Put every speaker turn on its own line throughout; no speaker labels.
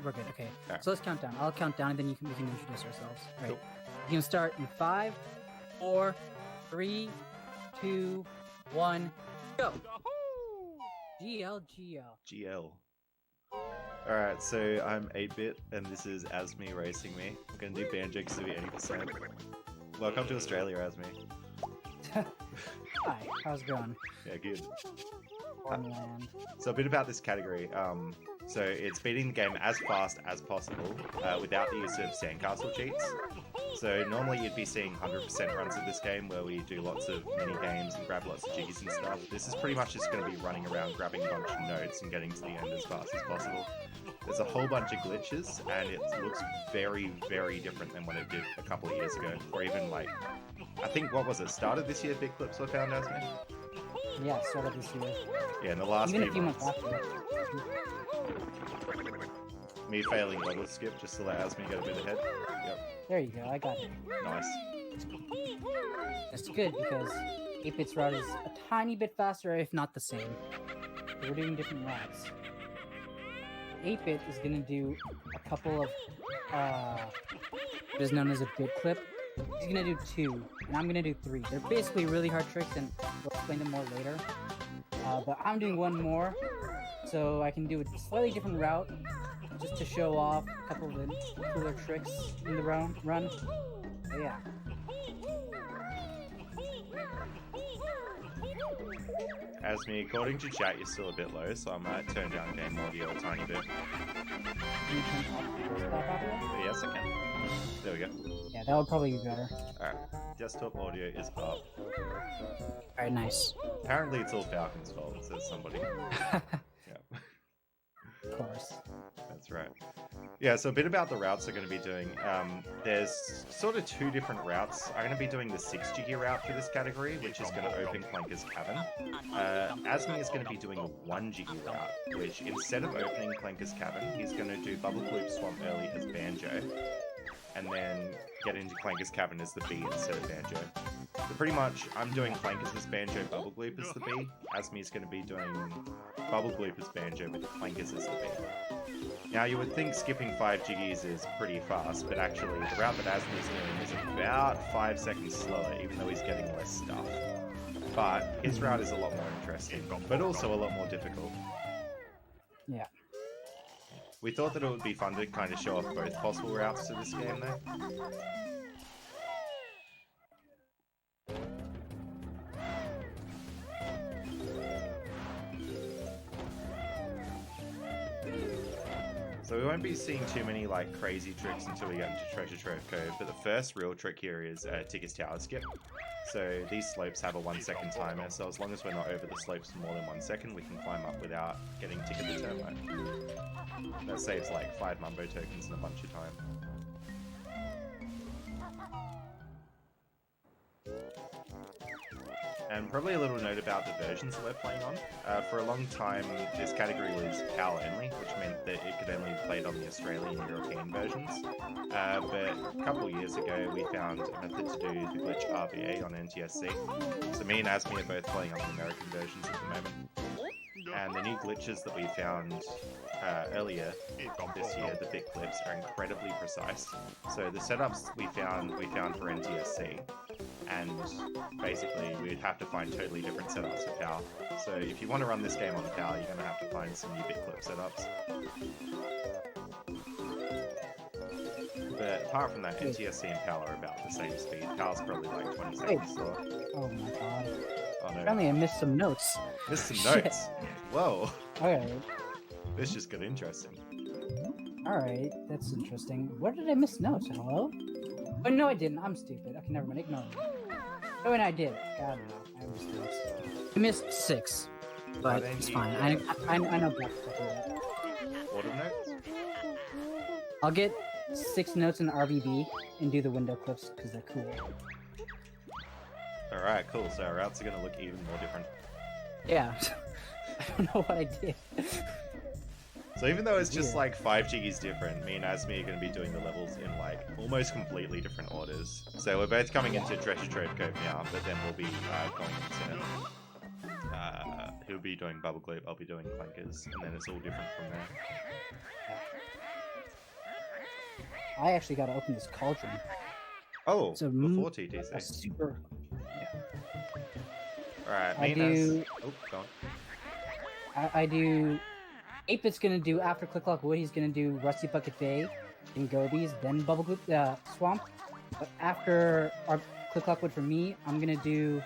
we're good. Okay.
Alright.
So let's count down. I'll count down, and then we can introduce ourselves. All right.
Cool.
You can start in 5, 4, 3, 2, 1, go. GL.
GL. Alright, so I'm 8-Bit, and this is Azmi racing me. I'm gonna do Banjo-Kazooie 80%. Welcome to Australia, Azmi.
Hi, how's it going?
Yeah, good.
Farmland.
So a bit about this category. So it's beating the game as fast as possible without the use of sandcastle cheats. So normally you'd be seeing 100% runs of this game where we do lots of mini games and grab lots of jiggies and stuff. This is pretty much just going to be running around grabbing a bunch of notes and getting to the end as fast as possible. There's a whole bunch of glitches and it looks very, very different than what it did a couple of years ago. Or even like, I think, what was it, started this year big clips were found, Azmi?
Yeah, started this year.
Yeah, in the last
Even
few
a few months after.
Me failing double skip just to let Azmi get a bit ahead. Yep,
There you go, I got it.
nice.
That's good because 8-Bit's route is a tiny bit faster, if not the same. We're doing different routes. 8-Bit is going to do a couple of, what is known as a bit clip. He's going to do 2, and I'm going to do 3. They're basically really hard tricks, and we'll explain them more later. But I'm doing one more, so I can do a slightly different route, just to show off a couple of the cooler tricks in the run. But yeah.
Azmi, according to chat, you're still a bit low, so I might turn down game audio a tiny bit.
Can you turn off the desktop audio?
Yes, I can. There we go.
Yeah, that would probably be better.
Alright, desktop audio is up.
Alright, nice.
Apparently it's all Falcon's fault, says somebody. Yeah,
Of course.
that's right. Yeah, so a bit about the routes I'm going to be doing. There's sort of 2 different routes. I'm going to be doing the 6 jiggy route for this category, which is going to open Clanker's Cavern. Azmi is going to be doing a 1 jiggy route, which instead of opening Clanker's Cavern, he's going to do Bubble Gloop Swamp early as Banjo, and then get into Clanker's Cavern as the B instead of Banjo. So pretty much, I'm doing Clankers as Banjo, Bubble Gloop as the B. Azmi's going to be doing Bubble Gloop as Banjo with Clankers as the B. Now, you would think skipping 5 jiggies is pretty fast, but actually, the route that Azmi's doing is about 5 seconds slower, even though he's getting less stuff. But his route is a lot more interesting, but also a lot more difficult.
Yeah.
We thought that it would be fun to kind of show off both possible routes to this game, though. So we won't be seeing too many like crazy tricks until we get into Treasure Trove Cove, but the first real trick here is Tigger's Tower Skip. So these slopes have a 1-second timer, so as long as we're not over the slopes for more than 1 second, we can climb up without getting Tigger the Termite. That saves like 5 Mumbo tokens and a bunch of time. And probably a little note about the versions that we're playing on. For a long time, this category was PAL only, which meant that it could only be played on the Australian and European versions. But a couple of years ago, we found a method to do the glitch RVA on NTSC. So me and Azmi are both playing on the American versions at the moment. And the new glitches that we found earlier this year, the bit clips, are incredibly precise. So the setups we found for NTSC, and basically we'd have to find totally different setups for PAL. So if you want to run this game on PAL, you're going to have to find some new bit clip setups. But apart from that, NTSC and PAL are about the same speed. PAL's probably like 20 seconds slower.
Oh my god.
Oh no.
Apparently I missed some notes.
Missed some notes. Whoa.
Alright.
This just got interesting.
Alright, that's interesting. Where did I miss notes? Hello? Oh, no, I didn't. I'm stupid. Okay, never mind. Ignore me. Oh, and I did. God, no. I missed notes. I missed 6. But it's fine. I know best to do that.
Autumn notes?
I'll get 6 notes in RBB and do the window clips because they're cool.
Alright, cool. So our routes are going to look even more different.
Yeah. I don't know what I did.
So even though it's just like 5 jiggies different, me and Azmi are going to be doing the levels in like almost completely different orders. So we're both coming into Treasure Trove Cove now, but then we'll be going into... he'll be doing Bubble Gloop, I'll be doing Clankers, and then it's all different from there.
I actually got to open this cauldron.
Oh,
So
before
a
TTC.
super.
Alright,
I
me
do.
Oh, go on.
I do. 8-Bit's gonna do after Click Clock Wood. He's gonna do Rusty Bucket Bay, then Gobies, then Bubble Gloop Swamp. But after our Click Clock Wood for me, I'm gonna do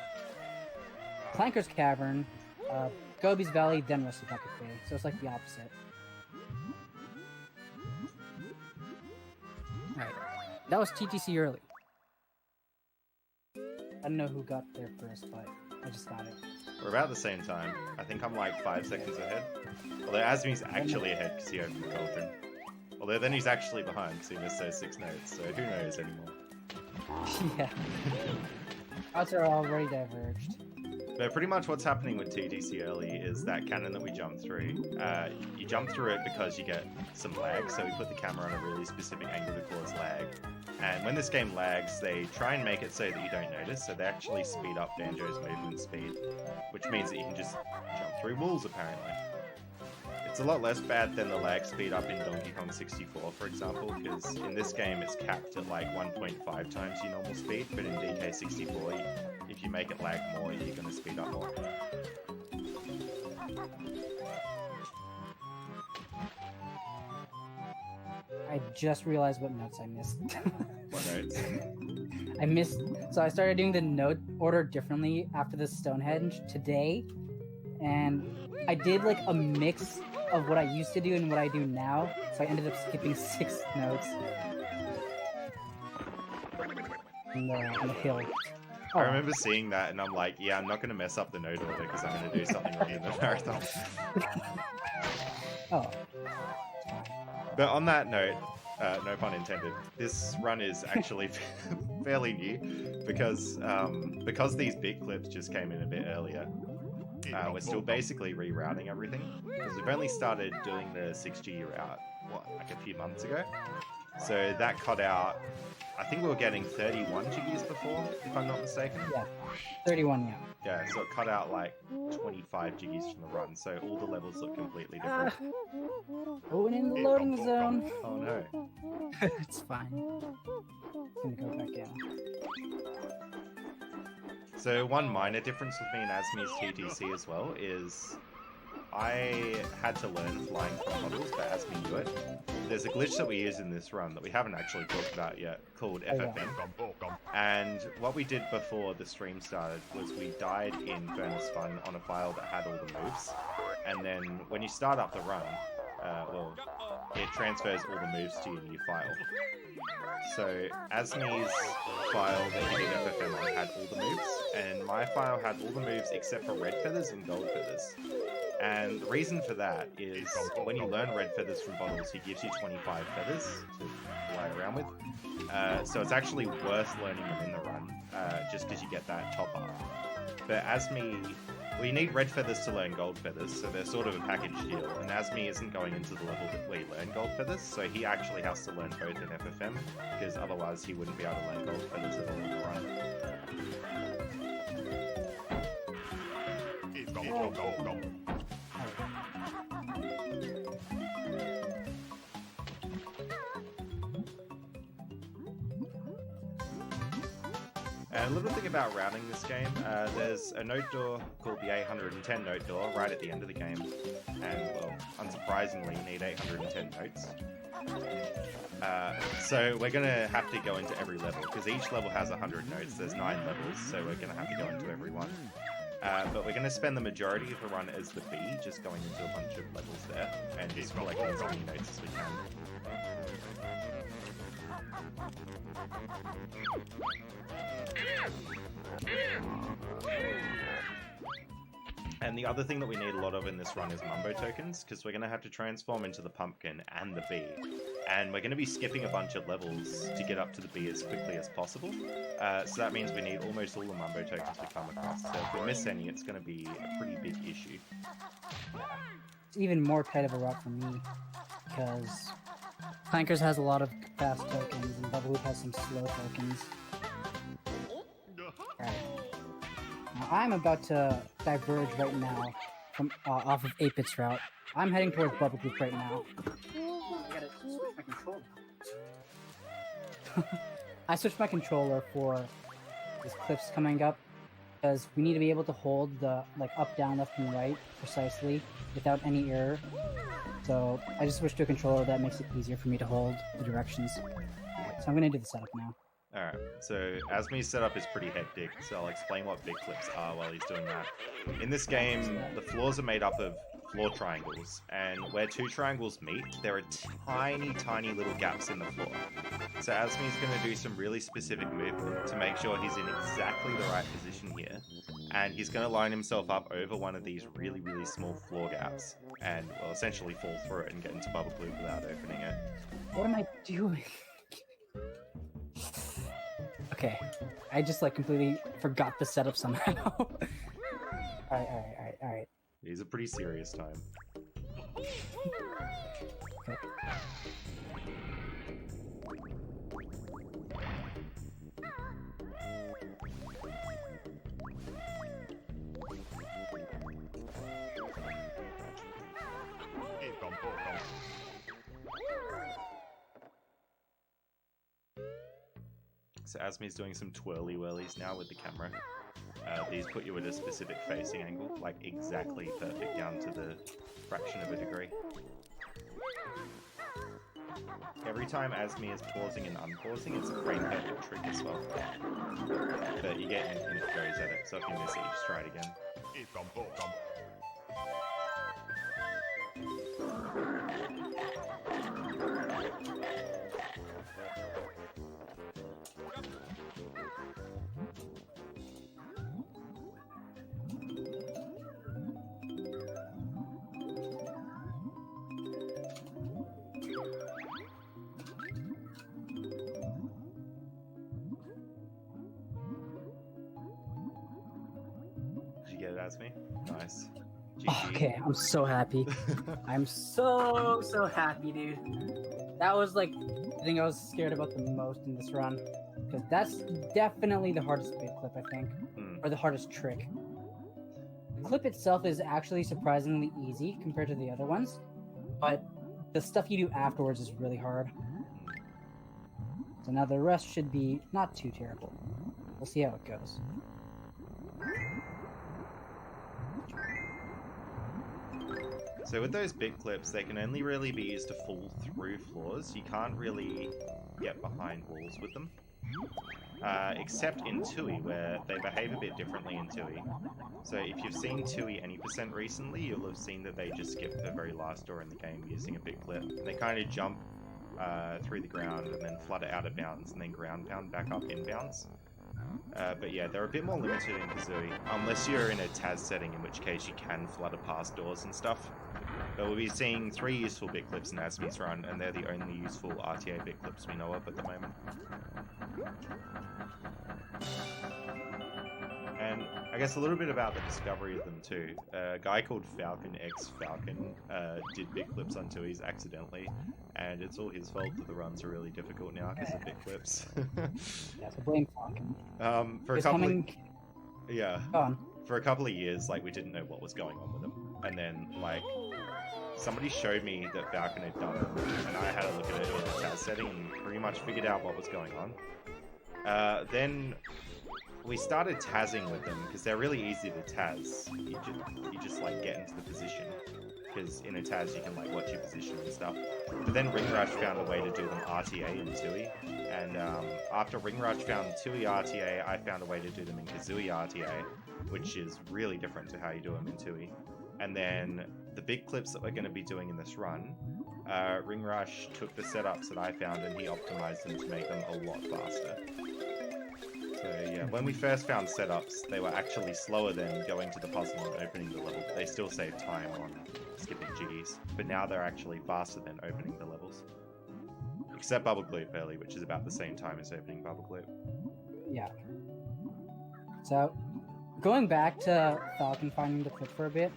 Clanker's Cavern, Gobies Valley, then Rusty Bucket Bay. So it's like the opposite. Alright. That was TTC early. I don't know who got there first, but I just got it.
We're about the same time. I think I'm like 5 seconds ahead. Although Azmi's actually ahead because he opened the cauldron. Although then he's actually behind because he missed those 6 notes, so who knows anymore.
Yeah. Odds are already diverged.
But pretty much what's happening with TTC early is that cannon that we jump through. You jump through it because you get some lag, so we put the camera on a really specific angle to cause lag. And when this game lags, they try and make it so that you don't notice, so they actually speed up Banjo's movement speed, which means that you can just jump through walls, apparently. It's a lot less bad than the lag speed up in Donkey Kong 64, for example, because in this game it's capped at like 1.5 times your normal speed, but in DK64, if you make it lag more, you're going to speed up more.
I just realized what notes I missed.
What notes?
I missed. So I started doing the note order differently after the Stonehenge today, and I did like a mix of what I used to do and what I do now. So I ended up skipping 6 notes in the hill.
I remember seeing that and I'm like, yeah, I'm not going to mess up the note order because I'm going to do something wrong in the marathon.
Oh.
But on that note, no pun intended, this run is actually fairly new because these big clips just came in a bit earlier. We're still basically rerouting everything because we've only started doing the 6G route, like a few months ago. So that cut out, I think we were getting 31 Jiggies before, if I'm not mistaken.
Yeah, 31, yeah.
Yeah, so it cut out like 25 Jiggies from the run, so all the levels look completely different.
Going in the loading zone.
Oh no.
It's fine. I'm gonna go back in.
So one minor difference with me and Azmi's TTC as well is I had to learn flying from models, but Azmi knew it. There's a glitch that we use in this run that we haven't actually talked about yet, called FFM. And what we did before the stream started was we died in Furnace Fun on a file that had all the moves. And then when you start up the run, it transfers all the moves to your new file. So Azmi's file that he did FFM on had all the moves, and my file had all the moves except for red feathers and gold feathers. And the reason for that is when you learn red feathers from bottles, he gives you 25 feathers to fly around with. So it's actually worth learning them in the run, just because you get that top up. But Azmi, we need red feathers to learn gold feathers, so they're sort of a package deal. And Azmi isn't going into the level that we learn gold feathers, so he actually has to learn both in FFM, because otherwise he wouldn't be able to learn gold feathers at all in the run. And a little thing about routing this game, there's a note door called the 810 note door right at the end of the game. And, well, unsurprisingly, you need 810 notes. So we're going to have to go into every level, because each level has 100 notes. There's 9 levels, so we're going to have to go into every one. But we're going to spend the majority of the run as the bee, just going into a bunch of levels there, and just collecting as many notes as we can. And the other thing that we need a lot of in this run is Mumbo tokens, because we're going to have to transform into the pumpkin and the bee. And we're going to be skipping a bunch of levels to get up to the bee as quickly as possible. So that means we need almost all the Mumbo tokens we come across. So if we miss any, it's going to be a pretty big issue.
It's even more tight of a route for me, because Clankers has a lot of fast tokens, and Bubble Loop has some slow tokens. Alright. Now, I'm about to diverge right now from off of 8-Bit's route. I'm heading towards Bubble Loop right now. I gotta switch my controller. I switched my controller for these clips coming up because we need to be able to hold the like up, down, left, and right precisely without any error. So I just switched to a controller that makes it easier for me to hold the directions. So I'm gonna do the setup now.
Alright, so Azmi's setup is pretty hectic, so I'll explain what big clips are while he's doing that. In this game, the floors are made up of floor triangles, and where two triangles meet, there are tiny, tiny little gaps in the floor. So Azmi's going to do some really specific movement to make sure he's in exactly the right position here, and he's going to line himself up over one of these really, really small floor gaps, and, well, essentially fall through it and get into Bubble Gloop without opening it.
What am I doing? Okay, I just like completely forgot the setup somehow. Alright.
It is a pretty serious time.
Okay.
So Azmi's doing some twirly whirlies now with the camera. These put you at a specific facing angle, like exactly perfect down to the fraction of a degree. Every time Azmi is pausing and unpausing, it's a frame-dependent trick as well. But you get infinite goes at it, so if you miss it, you just try it again. Did you get it, Azmi? Nice. GG.
Okay, I'm so happy. I'm so happy, dude. That was like the thing I was scared about the most in this run. Because that's definitely the hardest big clip, I think. Or the hardest trick. The clip itself is actually surprisingly easy compared to the other ones. But the stuff you do afterwards is really hard. So now the rest should be not too terrible. We'll see how it goes.
So with those big clips, they can only really be used to fall through floors. You can't really get behind walls with them. Except in Tui, where they behave a bit differently in Tui. So if you've seen Tui any % recently, you'll have seen that they just skip the very last door in the game using a big clip. They kind of jump through the ground and then flutter out of bounds and then ground pound back up in bounds. But yeah, they're a bit more limited in Kazooie, unless you're in a Taz setting, in which case you can flutter past doors and stuff. But we'll be seeing 3 useful bit clips in Azmi's run, and they're the only useful RTA bit clips we know of at the moment. And I guess a little bit about the discovery of them too. A guy called Falcon X Falcon did bit clips on Tui's accidentally, and it's all his fault that the runs are really difficult now because of bit clips.
Yeah, so blame Falcon.
For a
It's
couple
coming...
yeah.
Go on.
For a couple of years, like, we didn't know what was going on with them. And then, like, somebody showed me that Falcon had done it, and I had a look at it in a Taz setting and pretty much figured out what was going on. Then we started Tazzing with them, because they're really easy to Taz. You just like, get into the position. Because in a Taz, you can, like, watch your position and stuff. But then Ring Rush found a way to do them RTA in Tui. And after Ring Rush found Tui RTA, I found a way to do them in Kazooie RTA, which is really different to how you do them in Tui. And then the big clips that we're going to be doing in this run, Ring Rush took the setups that I found and he optimized them to make them a lot faster. So yeah, when we first found setups, they were actually slower than going to the puzzle and opening the level. They still saved time on skipping jiggies, but now they're actually faster than opening the levels. Except Bubble Gloop early, which is about the same time as opening Bubble Gloop.
Yeah. So, going back to Falcon finding the clip for a bit,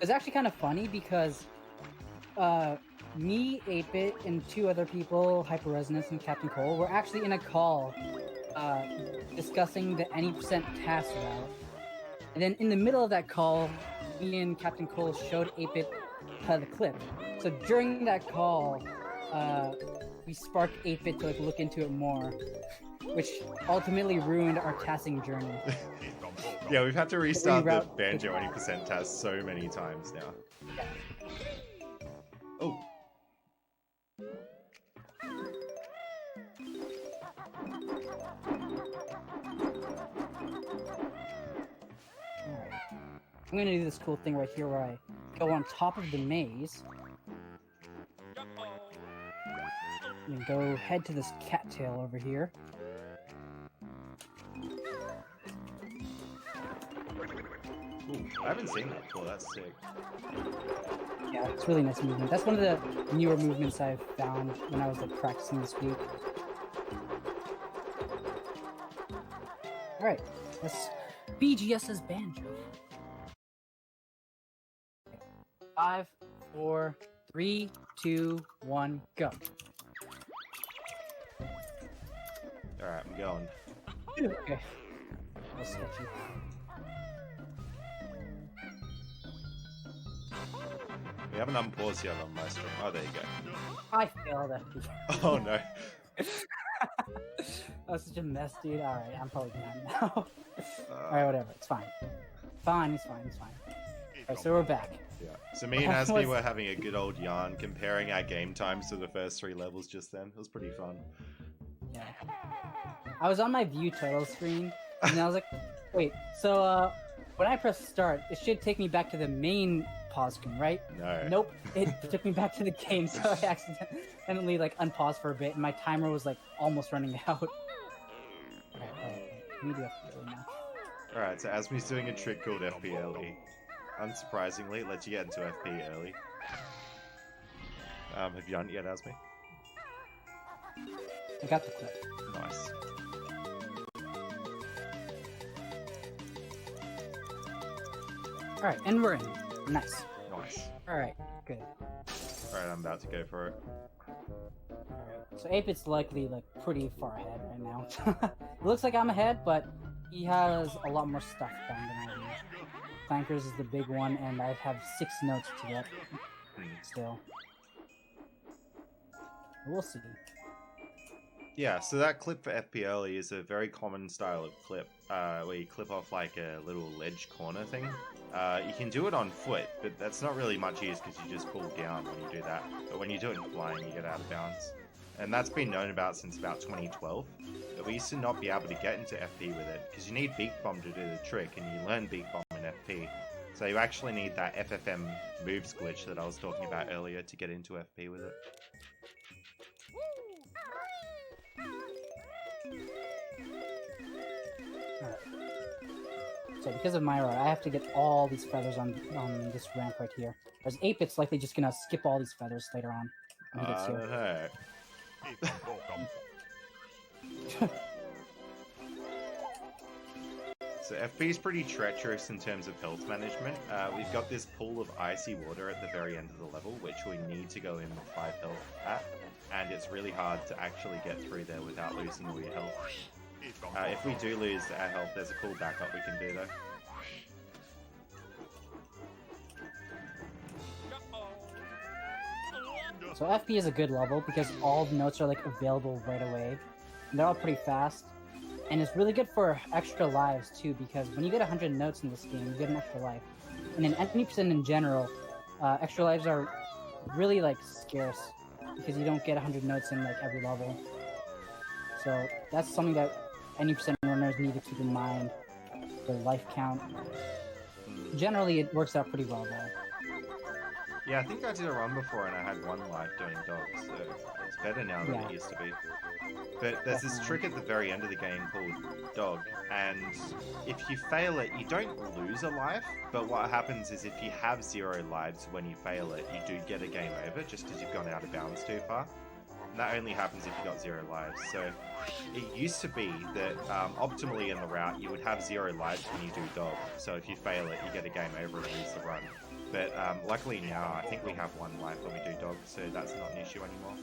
it's actually kind of funny because me, 8-Bit, and 2 other people, Hyper Resonance and Captain Cole, were actually in a call discussing the any % task route. And then in the middle of that call, me and Captain Cole showed 8-Bit the clip. So during that call, we sparked 8-Bit to like look into it more, which ultimately ruined our tassing journey.
Yeah, we've had to restart the
Reroute-
Banjo 80% task so many times now.
Yeah.
Oh.
Alright. I'm gonna do this cool thing right here where I go on top of the maze. And go head to this cattail over here.
Ooh, I haven't seen that before, that's sick.
Yeah, it's really nice movement. That's one of the newer movements I've found when I was like practicing this week. Alright, let's BGS's Banjo. 5, 4, 3, 2, 1, go.
Alright, I'm going.
Okay. That's sketchy.
We haven't unpaused yet on my stream. Oh, there you go.
I failed that.
Oh no.
That was such a mess, dude. Alright, I'm probably behind now. Alright, whatever. It's fine. Fine, it's fine, it's fine. Alright, so we're back.
Yeah. So me and Azmi were having a good old yarn comparing our game times to the first 3 levels just then. It was pretty fun.
Yeah. I was on my view total screen, and I was like, wait, so, when I press start, it should take me back to the main pause screen, right?
No.
Nope, it took me back to the game, so I accidentally, like, unpaused for a bit, and my timer was, like, almost running out. Alright, we do FPLE now.
Alright, so Azmi's doing a trick called FPLE. Unsurprisingly, it lets you get into FP early. Have you done it yet, Azmi?
I got the clip.
Nice.
Alright, and we're in. Nice.
Nice.
Alright, good.
Alright, I'm about to go for it.
Alright, so 8-Bit's likely, like, pretty far ahead right now. It looks like I'm ahead, but he has a lot more stuff done than I do. Clankers is the big one, and I have 6 notes to get still. We'll see.
Yeah, so that clip for FPLE is a very common style of clip, where you clip off like a little ledge corner thing. You can do it on foot, but that's not really much use because you just pull down when you do that. But when you do it flying, you get out of bounds. And that's been known about since about 2012. But we used to not be able to get into FP with it, because you need Beak Bomb to do the trick, and you learn Beak Bomb in FP. So you actually need that FFM moves glitch that I was talking about earlier to get into FP with it.
So because of my route, I have to get all these feathers on this ramp right here. Whereas 8-Bit's likely just gonna skip all these feathers later on when he gets here.
Hey. So FP is pretty treacherous in terms of health management. We've got this pool of icy water at the very end of the level, which we need to go in with 5 health at, and it's really hard to actually get through there without losing all your health. If we do lose our health, there's a cool backup we can do though.
So FP is a good level because all the notes are like available right away. And they're all pretty fast. And it's really good for extra lives too, because when you get 100 notes in this game, you get an extra life. And in 90% in general, extra lives are really like scarce because you don't get 100 notes in like every level. So that's something that 90% runners need to keep in mind. The life count. Generally, it works out pretty well though.
Yeah, I think I did a run before and I had 1 life doing dogs, so it's better now than it used to be. But there's this trick at the very end of the game called Dog, and if you fail it, you don't lose a life, but what happens is if you have 0 lives when you fail it, you do get a game over just because you've gone out of bounds too far. And that only happens if you got 0 lives. So it used to be that optimally in the route, you would have 0 lives when you do Dog. So if you fail it, you get a game over and lose the run. But luckily now, I think we have 1 life when we do Dog, so that's not an issue anymore.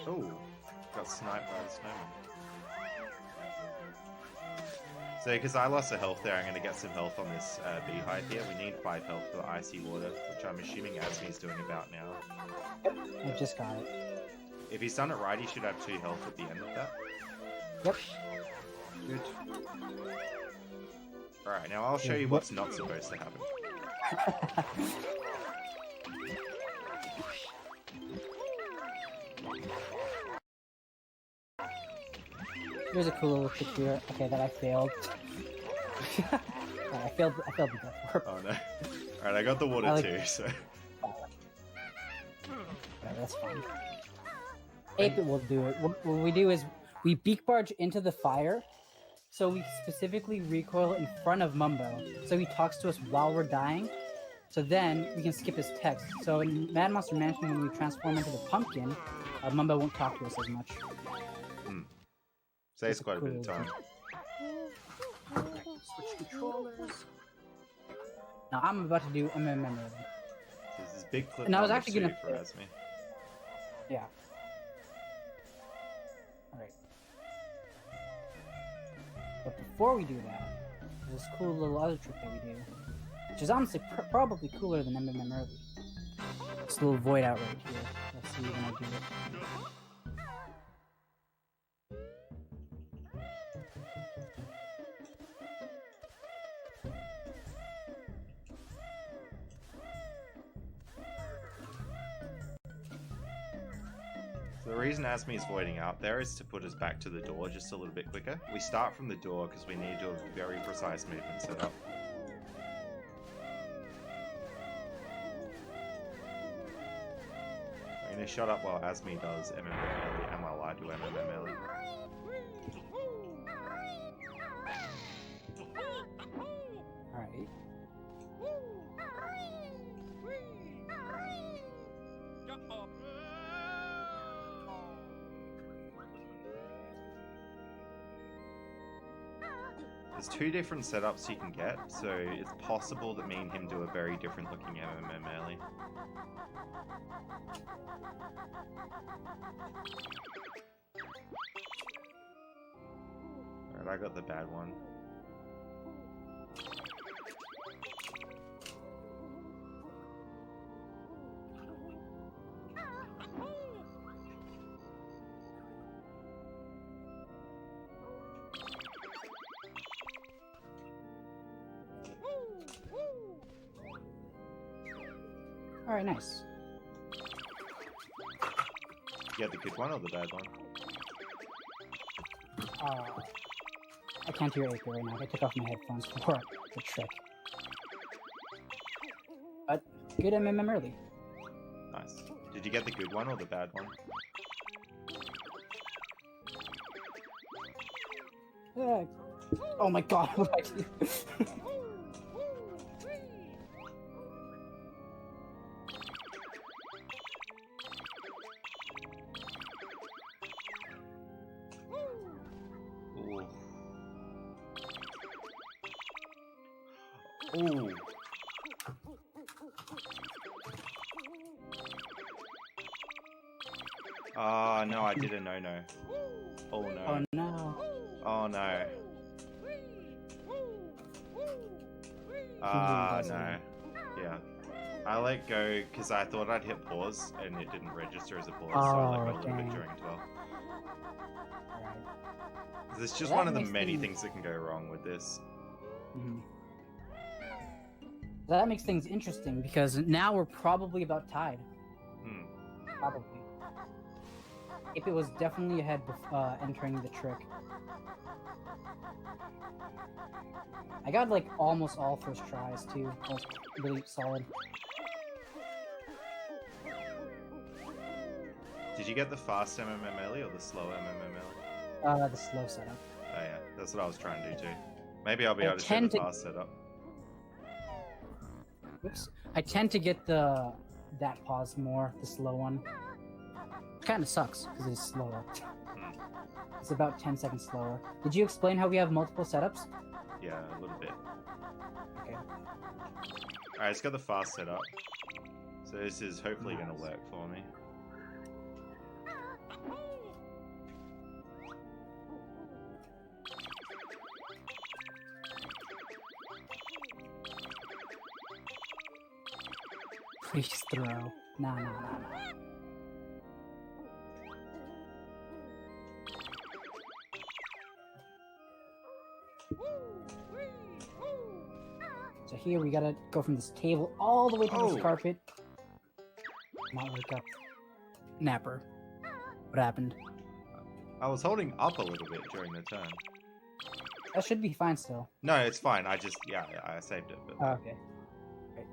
Oh, got sniped by the snowman. So, because I lost a health there, I'm going to get some health on this beehive here. We need 5 health for the icy water, which I'm assuming Azmi's doing about now.
I just got it.
If he's done it right, he should have 2 health at the end of that.
Yep.
Good. Alright, now I'll show you what's not supposed to happen.
Here's a cool little trick here. Okay, that I failed. I failed the death warp.
Oh no. Alright, I got the water too, so...
Yeah, that's fine. 8-bit will do it. What we do is we beak barge into the fire, so we specifically recoil in front of Mumbo, so he talks to us while we're dying. So then we can skip his text. So in Mad Monster Mansion, when we transform into the pumpkin, Mumbo won't talk to us as much.
Saves quite a bit of time.
Switch controllers. Now I'm about to do MMM.
So this is big clip
And I was
number
actually
2
gonna-
for Azmi.
Yeah. Alright. But before we do that, there's this cool little other trick that we do, which is honestly probably cooler than MMM early. This little void out right here. Let's see when I do it.
So the reason Azmi's voiding out there is to put us back to the door just a little bit quicker. We start from the door because we need to do a very precise movement setup. I'm going to shut up while Azmi does MMM and while I do MMM.
Alright.
There's 2 different setups you can get, so it's possible that me and him do a very different looking MMM early. Alright, I got the bad one.
Alright, nice.
You had the good one or the bad one?
I can't hear 8-bit right now. I took off my headphones for the trick. But good MMM early.
Nice. Did you get the good one or the bad one?
Oh my god, what did I do?
Ooh. Ah, no, I did a no-no. Oh no.
Oh no.
Oh no. Ah, no. Yeah. I let go because I thought I'd hit pause and it didn't register as a pause, so I let go a little bit
dang.
during it as well.
Alright.
This is just
That
one of the
makes
many
things-
things that can go wrong with this.
Mhm. That makes things interesting because now we're probably about tied.
Hmm.
Probably. If it was definitely ahead entering the trick. I got like almost all first tries too. That was really solid.
Did you get the fast MMML or the slow MMML?
The slow setup.
Oh yeah, that's what I was trying to do too. Maybe I'll be
I
able to show the
tend to-
fast setup.
Oops. I tend to get that pause more, the slow one. Kind of sucks because it's slower. It's about 10 seconds slower. Did you explain how we have multiple setups?
Yeah, a little bit.
Okay.
Alright, it's got the fast setup. So this is hopefully going to
Nice.
work for me.
Please throw. Nah, nah, nah, nah. So here we gotta go from this table all the way to this carpet. Not wake up. Napper. What happened?
I was holding up a little bit during the turn.
That should be fine still.
No, it's fine. I just, yeah, I saved it. But,
Oh, okay. Great.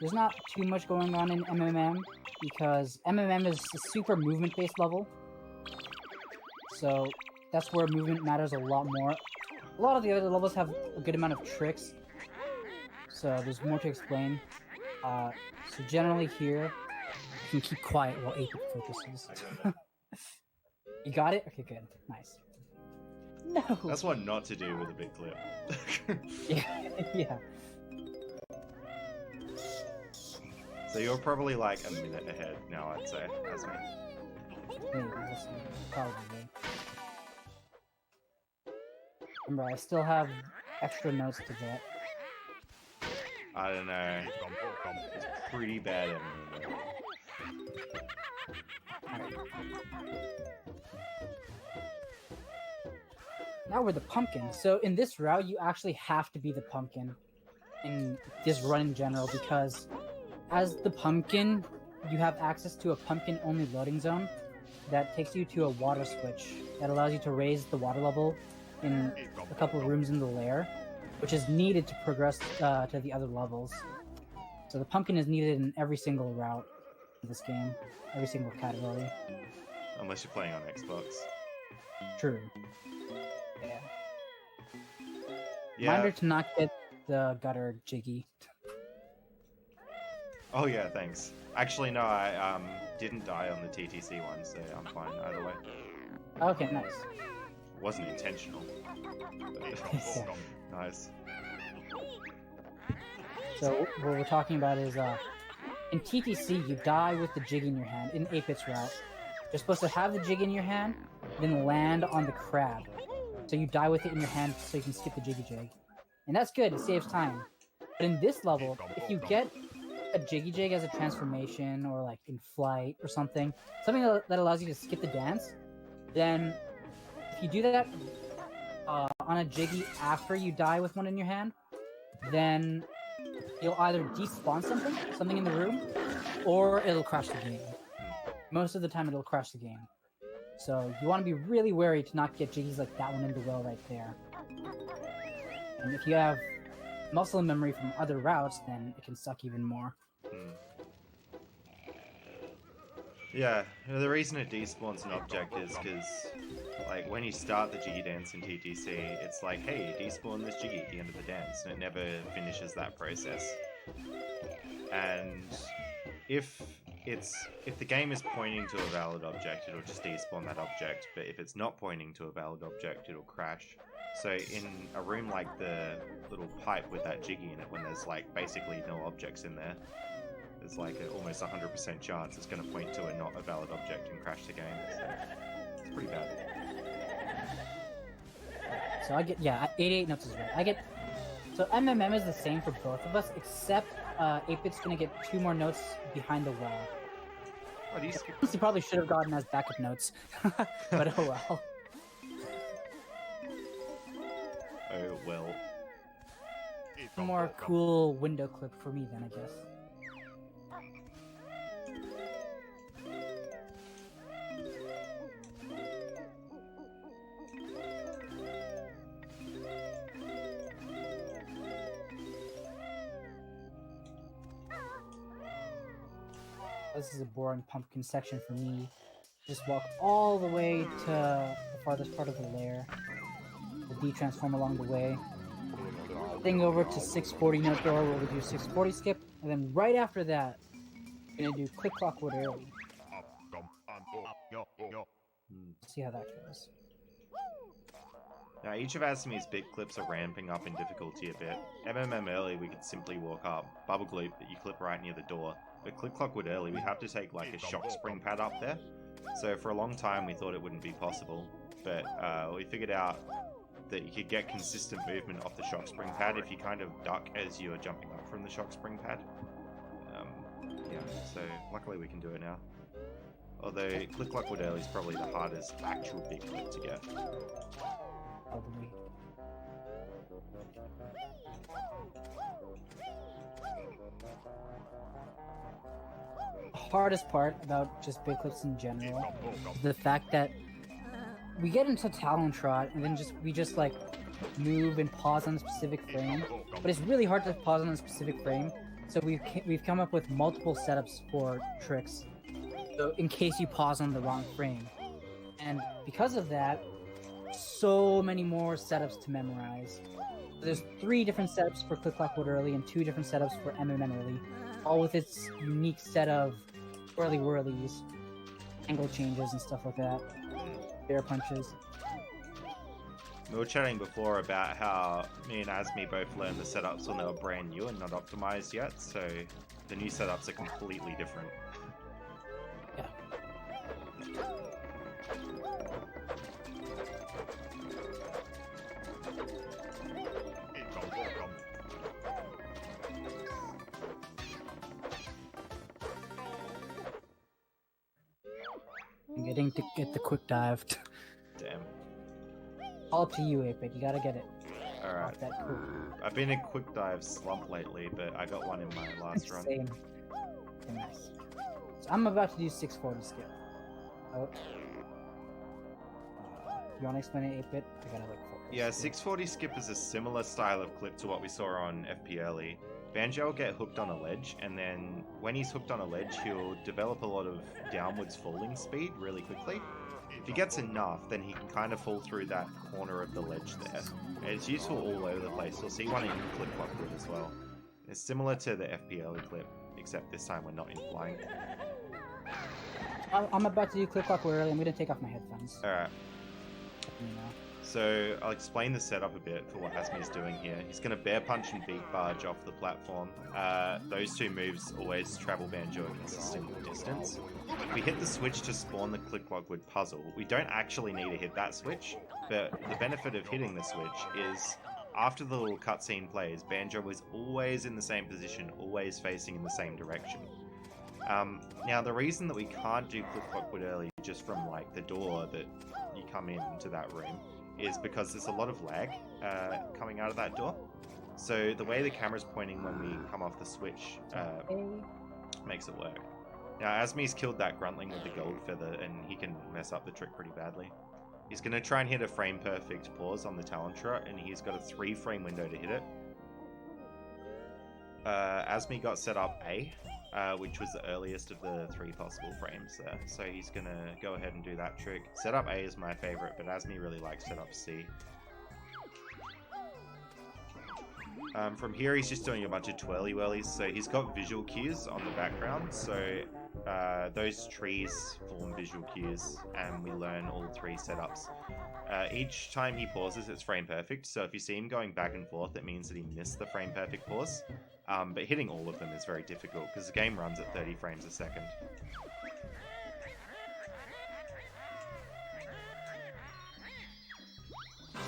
There's not too much going on in MMM because MMM is a super movement-based level. So that's where movement matters a lot more. A lot of the other levels have a good amount of tricks, so there's more to explain. So generally here, you can keep quiet while 8-bit focuses. You got it? Okay, good. Nice. No!
That's what not to do with a big clip.
Yeah, yeah.
So you're probably like a minute ahead now, I'd say, Azmi.
Maybe, probably. Remember, I still have extra notes to get.
I don't know. It's pretty bad at me, though.
Now we're the pumpkin. So in this route, you actually have to be the pumpkin in this run in general, because as the pumpkin, you have access to a pumpkin-only loading zone that takes you to a water switch that allows you to raise the water level in a couple of rooms in the lair, which is needed to progress to the other levels. So the pumpkin is needed in every single route in this game, every single category.
Unless you're playing on Xbox.
True. Yeah.
Yeah.
Reminder to not get the gutter jiggy.
Oh yeah, thanks. Actually, no, I didn't die on the TTC one, so I'm fine either way.
Okay, nice.
Wasn't intentional. But nice.
So what we're talking about is, in TTC, you die with the jig in your hand. In 8-bit's route, you're supposed to have the jig in your hand, then land on the crab. So you die with it in your hand so you can skip the jiggy jig. And that's good, it saves time. But in this level, if you get a jiggy jig as a transformation, or like in flight or something that allows you to skip the dance, then if you do that on a jiggy after you die with one in your hand, then you'll either despawn something in the room, or it'll crash the game. Most of the time it'll crash the game. So you want to be really wary to not get jiggies like that one in the well right there. And if you have muscle memory from other routes, then it can suck even more.
Yeah, the reason it despawns an object is because, like, when you start the jiggy dance in TTC, it's like, hey, despawn this jiggy at the end of the dance, and it never finishes that process. And if the game is pointing to a valid object, it'll just despawn that object, but if it's not pointing to a valid object, it'll crash. So in a room like the little pipe with that jiggy in it, when there's like basically no objects in there, there's like an almost 100% chance it's going to point to a not a valid object and crash the game. So it's pretty bad.
So I get, yeah, 88 notes is right. So MMM is the same for both of us, except 8-bit's gonna get 2 more notes behind the well.
Oh, do you
He probably should have gotten as backup notes, but oh well.
Oh well.
A more cool window clip for me then, I guess. This is a boring pumpkin section for me. Just walk all the way to the farthest part of the lair. The D-transform along the way. Thing over to 640 note door where we do 640 skip, and then right after that, we're gonna do quick clockwood early. See how that goes.
Now, each of Azmi's bit clips are ramping up in difficulty a bit. MMM early, we could simply walk up. Bubble Gloop, that you clip right near the door. But Click Clockwood early, we have to take like a shock spring pad up there. So for a long time we thought it wouldn't be possible, but we figured out that you could get consistent movement off the shock spring pad if you kind of duck as you're jumping up from the shock spring pad. Yeah, so luckily we can do it now. Although Click Lock Wood Early is probably the hardest actual big clip to get.
Probably. The hardest part about just big clips in general is the fact that we get into Talon Trot and then we just like move and pause on a specific frame, but it's really hard to pause on a specific frame. So we've come up with multiple setups for tricks, so in case you pause on the wrong frame, and because of that, so many more setups to memorize. There's 3 different setups for Click Clock Wood Early and 2 different setups for MMN Early, all with its unique set of whirly whirlies, angle changes, and stuff like that. Bear punches.
We were chatting before about how me and Azmi both learned the setups when they were brand new and not optimized yet, so the new setups are completely different.
Yeah. I'm getting to get the quick dive.
Damn.
All up to you, 8Bit. You gotta get it.
Alright.
Off that quick.
I've been in quick dive slump lately, but I got one in my last run.
Same. Nice. So I'm about to do 640 skip. Oh. You wanna explain it, 8Bit? I gotta like focus.
Yeah, 640 skip is a similar style of clip to what we saw on FP Early. Banjo will get hooked on a ledge, and then when he's hooked on a ledge, he'll develop a lot of downwards falling speed really quickly. If he gets enough, then he can kind of fall through that corner of the ledge there. And it's useful all over the place. You'll see one in Click Clock Wood as well. It's similar to the FP Early clip, except this time we're not in flying.
I'm about to do Click Clock Wood Early. I'm gonna take off my headphones.
Alright.
You know.
So I'll explain the setup a bit for what Azmi is doing here. He's going to bear punch and beak barge off the platform. Those 2 moves always travel Banjo a consistent distance. If we hit the switch to spawn the Click Clock Wood puzzle, we don't actually need to hit that switch, but the benefit of hitting the switch is after the little cutscene plays, Banjo is always in the same position, always facing in the same direction. Now the reason that we can't do Click Clock Wood Early just from like the door that you come into that room is because there's a lot of lag coming out of that door. So the way the camera's pointing when we come off the switch makes it work. Now Azmi's killed that gruntling with the gold feather and he can mess up the trick pretty badly. He's going to try and hit a frame perfect pause on the Talon Trot, and he's got a 3-frame window to hit it. Azmi got set up A, which was the earliest of the 3 possible frames there. So he's going to go ahead and do that trick. Setup A is my favorite, but Azmi really likes setup C. From here, he's just doing a bunch of twirly-whirlies. So he's got visual cues on the background. So those trees form visual cues, and we learn all 3 setups. Each time he pauses, it's frame perfect. So if you see him going back and forth, it means that he missed the frame perfect pause. But hitting all of them is very difficult because the game runs at 30 frames a second.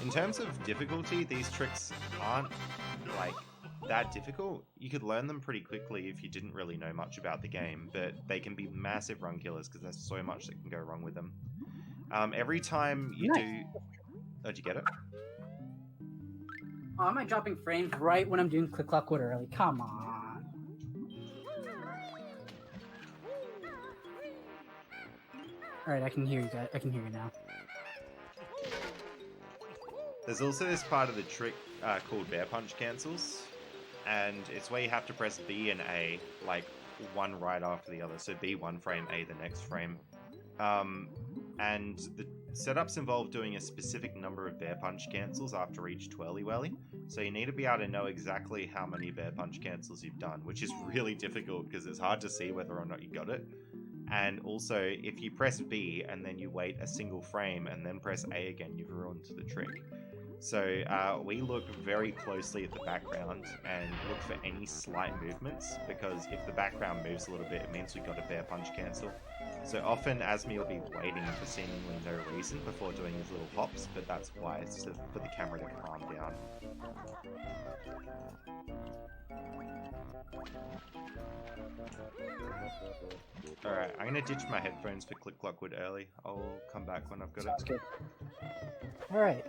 In terms of difficulty, these tricks aren't like that difficult. You could learn them pretty quickly if you didn't really know much about the game, but they can be massive run killers because there's so much that can go wrong with them. Every time you do... Oh, did you get it?
Oh, am I dropping frames right when I'm doing Click Clock Wood Early? Come on. Alright, I can hear you guys. I can hear you now.
There's also this part of the trick called bear punch cancels, and it's where you have to press B and A, like one right after the other. So B one frame, A the next frame. And the setups involve doing a specific number of bear punch cancels after each twirly whirly. So you need to be able to know exactly how many bear punch cancels you've done, which is really difficult because it's hard to see whether or not you got it. And also, if you press B and then you wait a single frame and then press A again, you've ruined the trick. So we look very closely at the background and look for any slight movements, because if the background moves a little bit, it means we've got a bear punch cancel. So often Azmi will be waiting for seemingly no reason before doing his little hops, but that's why, it's for the camera to calm down. Alright, I'm gonna ditch my headphones for Click Clockwood early. I'll come back when I've got
Sounds
it.
good. Alright.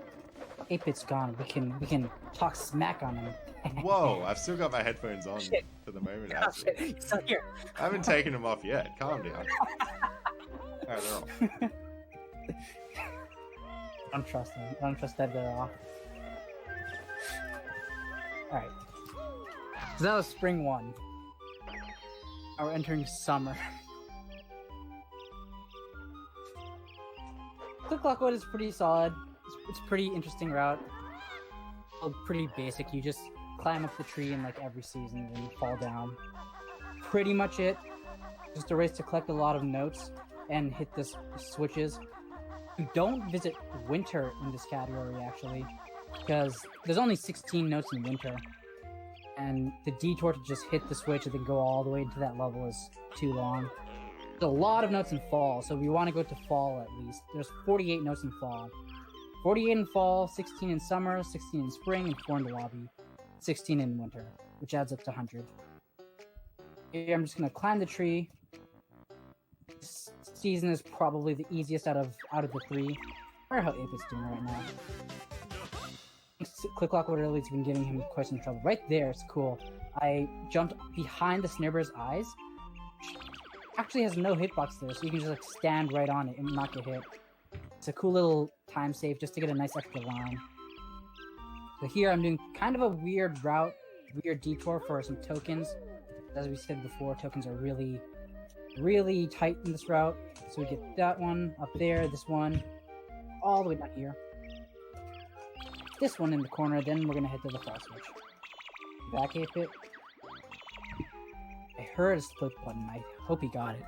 8-bit's gone. We can talk smack on him.
Whoa, I've still got my headphones on
Shit.
for the moment,
Oh,
Azmi.
shit. He's still here.
I haven't taken them off yet. Calm down. Alright, they're off.
I don't trust him. I don't trust that they're off. Alright. So that was spring 1. Now we're entering summer. Click Clockwood is pretty solid. It's a pretty interesting route. Well, pretty basic. You just climb up the tree in like every season and fall down. Pretty much it. Just a race to collect a lot of notes and hit the switches. You don't visit winter in this category actually, because there's only 16 notes in winter, and the detour to just hit the switch and then go all the way into that level is too long. There's a lot of notes in fall, so we want to go to fall at least. There's 48 notes in fall. 48 in fall, 16 in summer, 16 in spring, and 4 in the lobby. 16 in winter, which adds up to 100. Here I'm just going to climb the tree. This season is probably the easiest out of the 3. I wonder how 8-bit's doing right now. Click Clockwood Early's been giving him quite some trouble. Right there, it's cool. I jumped behind the Snurber's eyes. Actually has no hitbox there, so you can just like stand right on it and not get hit. It's a cool little time save just to get a nice extra line. So here I'm doing kind of a weird route, weird detour for some tokens. As we said before, tokens are really, really tight in this route. So we get that one up there, this one, all the way down here. This one in the corner, then we're gonna head to the fall switch. Back 8-bit. I heard a split button. I hope he got it.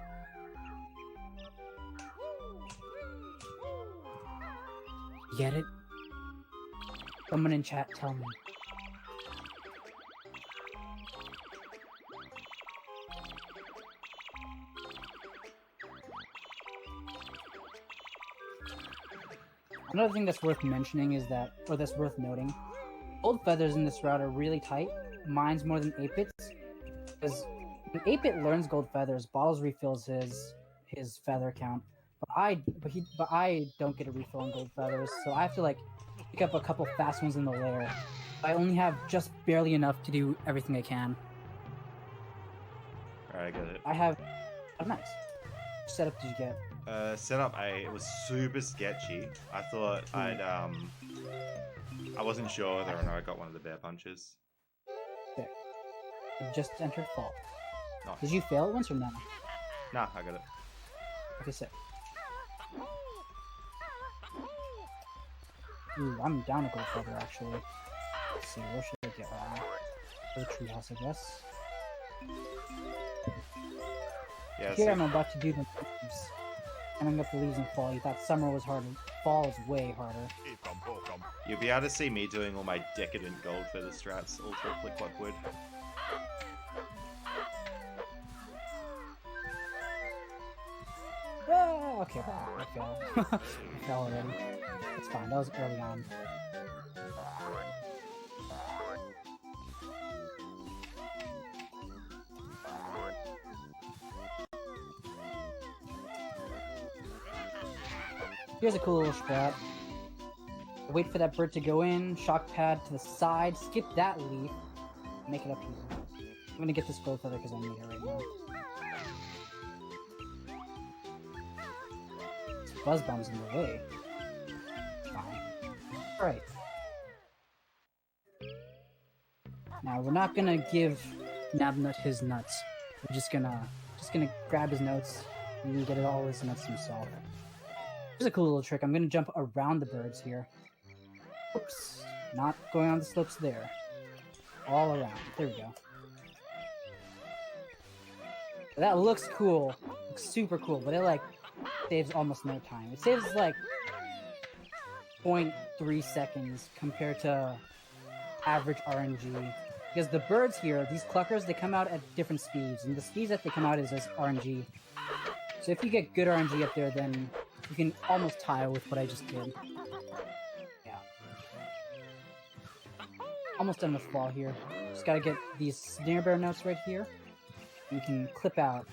You get it? Someone in chat tell me. Another thing that's worth mentioning is that, or that's worth noting, gold feathers in this route are really tight. Mine's more than 8-bit's. Because when 8-bit learns gold feathers, Bottles refills his feather count. But I don't get a refill on gold feathers, so I have to like pick up a couple fast ones in the lair. I only have just barely enough to do everything I can.
Alright, I get it.
I have... Oh, nice. What setup did you get?
Setup, it was super sketchy. I thought I wasn't sure whether or not I got one of the bear punches.
There. You just entered fall.
Nice.
Did you fail it once or no?
Nah, I got it.
Okay, sick. Ooh, I'm down a gold feather actually. Let's see, where should I get one? The treehouse, I guess.
Yeah,
Here
so
I'm about to do the leaves. Coming up the leaves in fall. You thought summer was harder. Fall is way harder.
you'll be able to see me doing all my decadent gold feather strats all through Click Clockwood.
Ah, okay, I fell. I fell already. It's fine, that was early on. Here's a cool little strat. Wait for that bird to go in, shock pad to the side, skip that leaf, make it up here. I'm gonna get this gold feather because I need it right now. This buzz bomb's in the way. Fine. Alright. Now we're not gonna give Nabnut his nuts. We're just gonna grab his notes and get all his nuts himself. Here's a cool little trick. I'm gonna jump around the birds here. Oops. Not going on the slopes there. All around. There we go. That looks cool. Looks super cool, but it like saves almost no time. It saves like 0.3 seconds compared to average RNG. Because the birds here, these cluckers, they come out at different speeds, and the speeds that they come out is as RNG. So if you get good RNG up there, then you can almost tie with what I just did. Yeah. Almost done with fall here. Just gotta get these snare bear notes right here. You can clip out.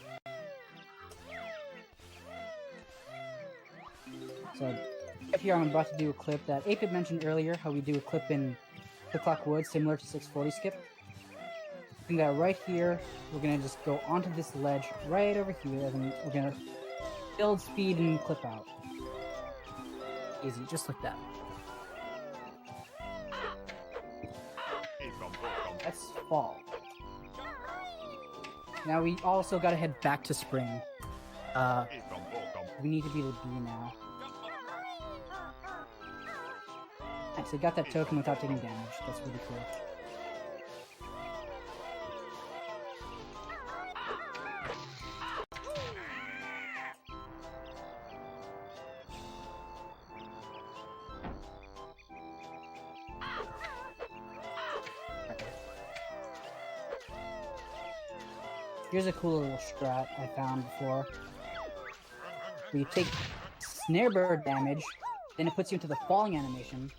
So right here I'm about to do a clip that 8-Bit mentioned earlier, how we do a clip in the Clock Woods similar to 640 skip. Doing that right here, we're gonna just go onto this ledge right over here, and we're gonna build speed and clip out. Easy, just like that. That's fall. Now we also gotta head back to spring. We need to be the bee now. Nice, I got that token without taking damage. That's really cool. Here's a cool little strat I found before. You take snare bear damage, then it puts you into the falling animation,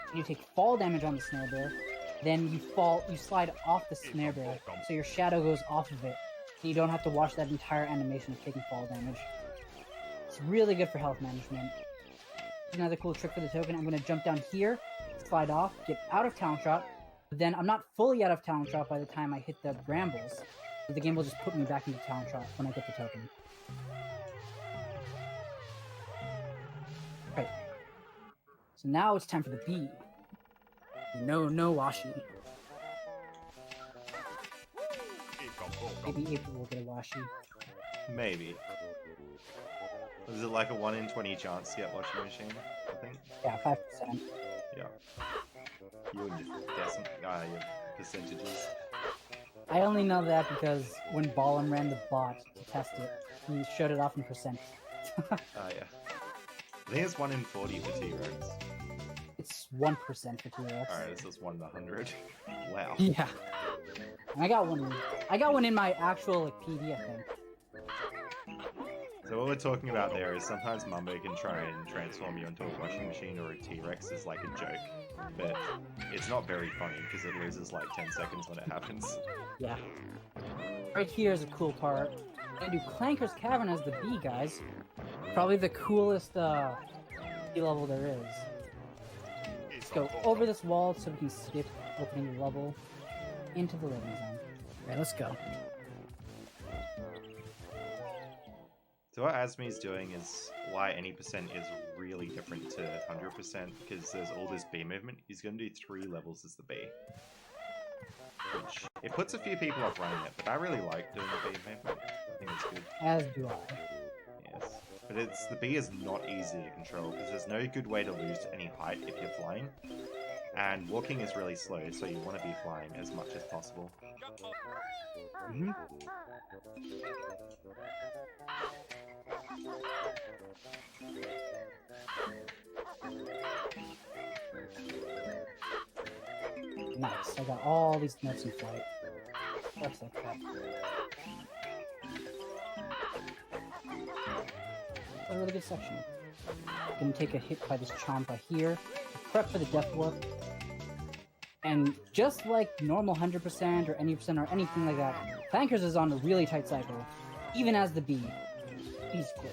and you take fall damage on the snare bear, then you slide off the snare bear, so your shadow goes off of it, and you don't have to watch that entire animation of taking fall damage. It's really good for health management. Another cool trick for the token, I'm going to jump down here, slide off, get out of talent shot, but then I'm not fully out of talent shot by the time I hit the brambles. The game will just put me back into talent shot when I get the token. Right. So now it's time for the bee. No washi. Maybe April will get a washi.
Maybe. Was it like a 1 in 20 chance to get washing machine, I think?
Yeah, 5%.
Yeah. You and your your percentages.
I only know that because when Ballum ran the bot to test it, he showed it off in percent.
Yeah. I think it's 1 in 40 for T-Rex.
It's 1% for T-Rex.
Alright, this is 1 in 100. Wow.
Yeah. And I got one in my actual like PD, I think.
So what we're talking about there is sometimes Mumbo can try and transform you into a washing machine or a T-Rex as like a joke, but it's not very funny because it loses like 10 seconds when it happens.
Yeah. Right here is a cool part. I'm gonna do Clanker's Cavern as the bee, guys. Probably the coolest bee level there is. Let's go over this wall so we can skip opening the level into the living zone. Alright, let's go.
So what Azmi's doing is why any percent is really different to 100%, because there's all this bee movement. He's going to do 3 levels as the bee. Which, it puts a few people off running it, but I really like doing the bee movement. I think it's good.
As do I.
Yes. But the bee is not easy to control, because there's no good way to lose any height if you're flying. And walking is really slow, so you want to be flying as much as possible.
Mm-hmm. Nice, I got all these notes in flight. That's like that. A really good section. Gonna take a hit by this Champa here, prep for the Death Warp. And just like normal 100% or any percent or anything like that, Clankers is on a really tight cycle, even as the bee. He's good.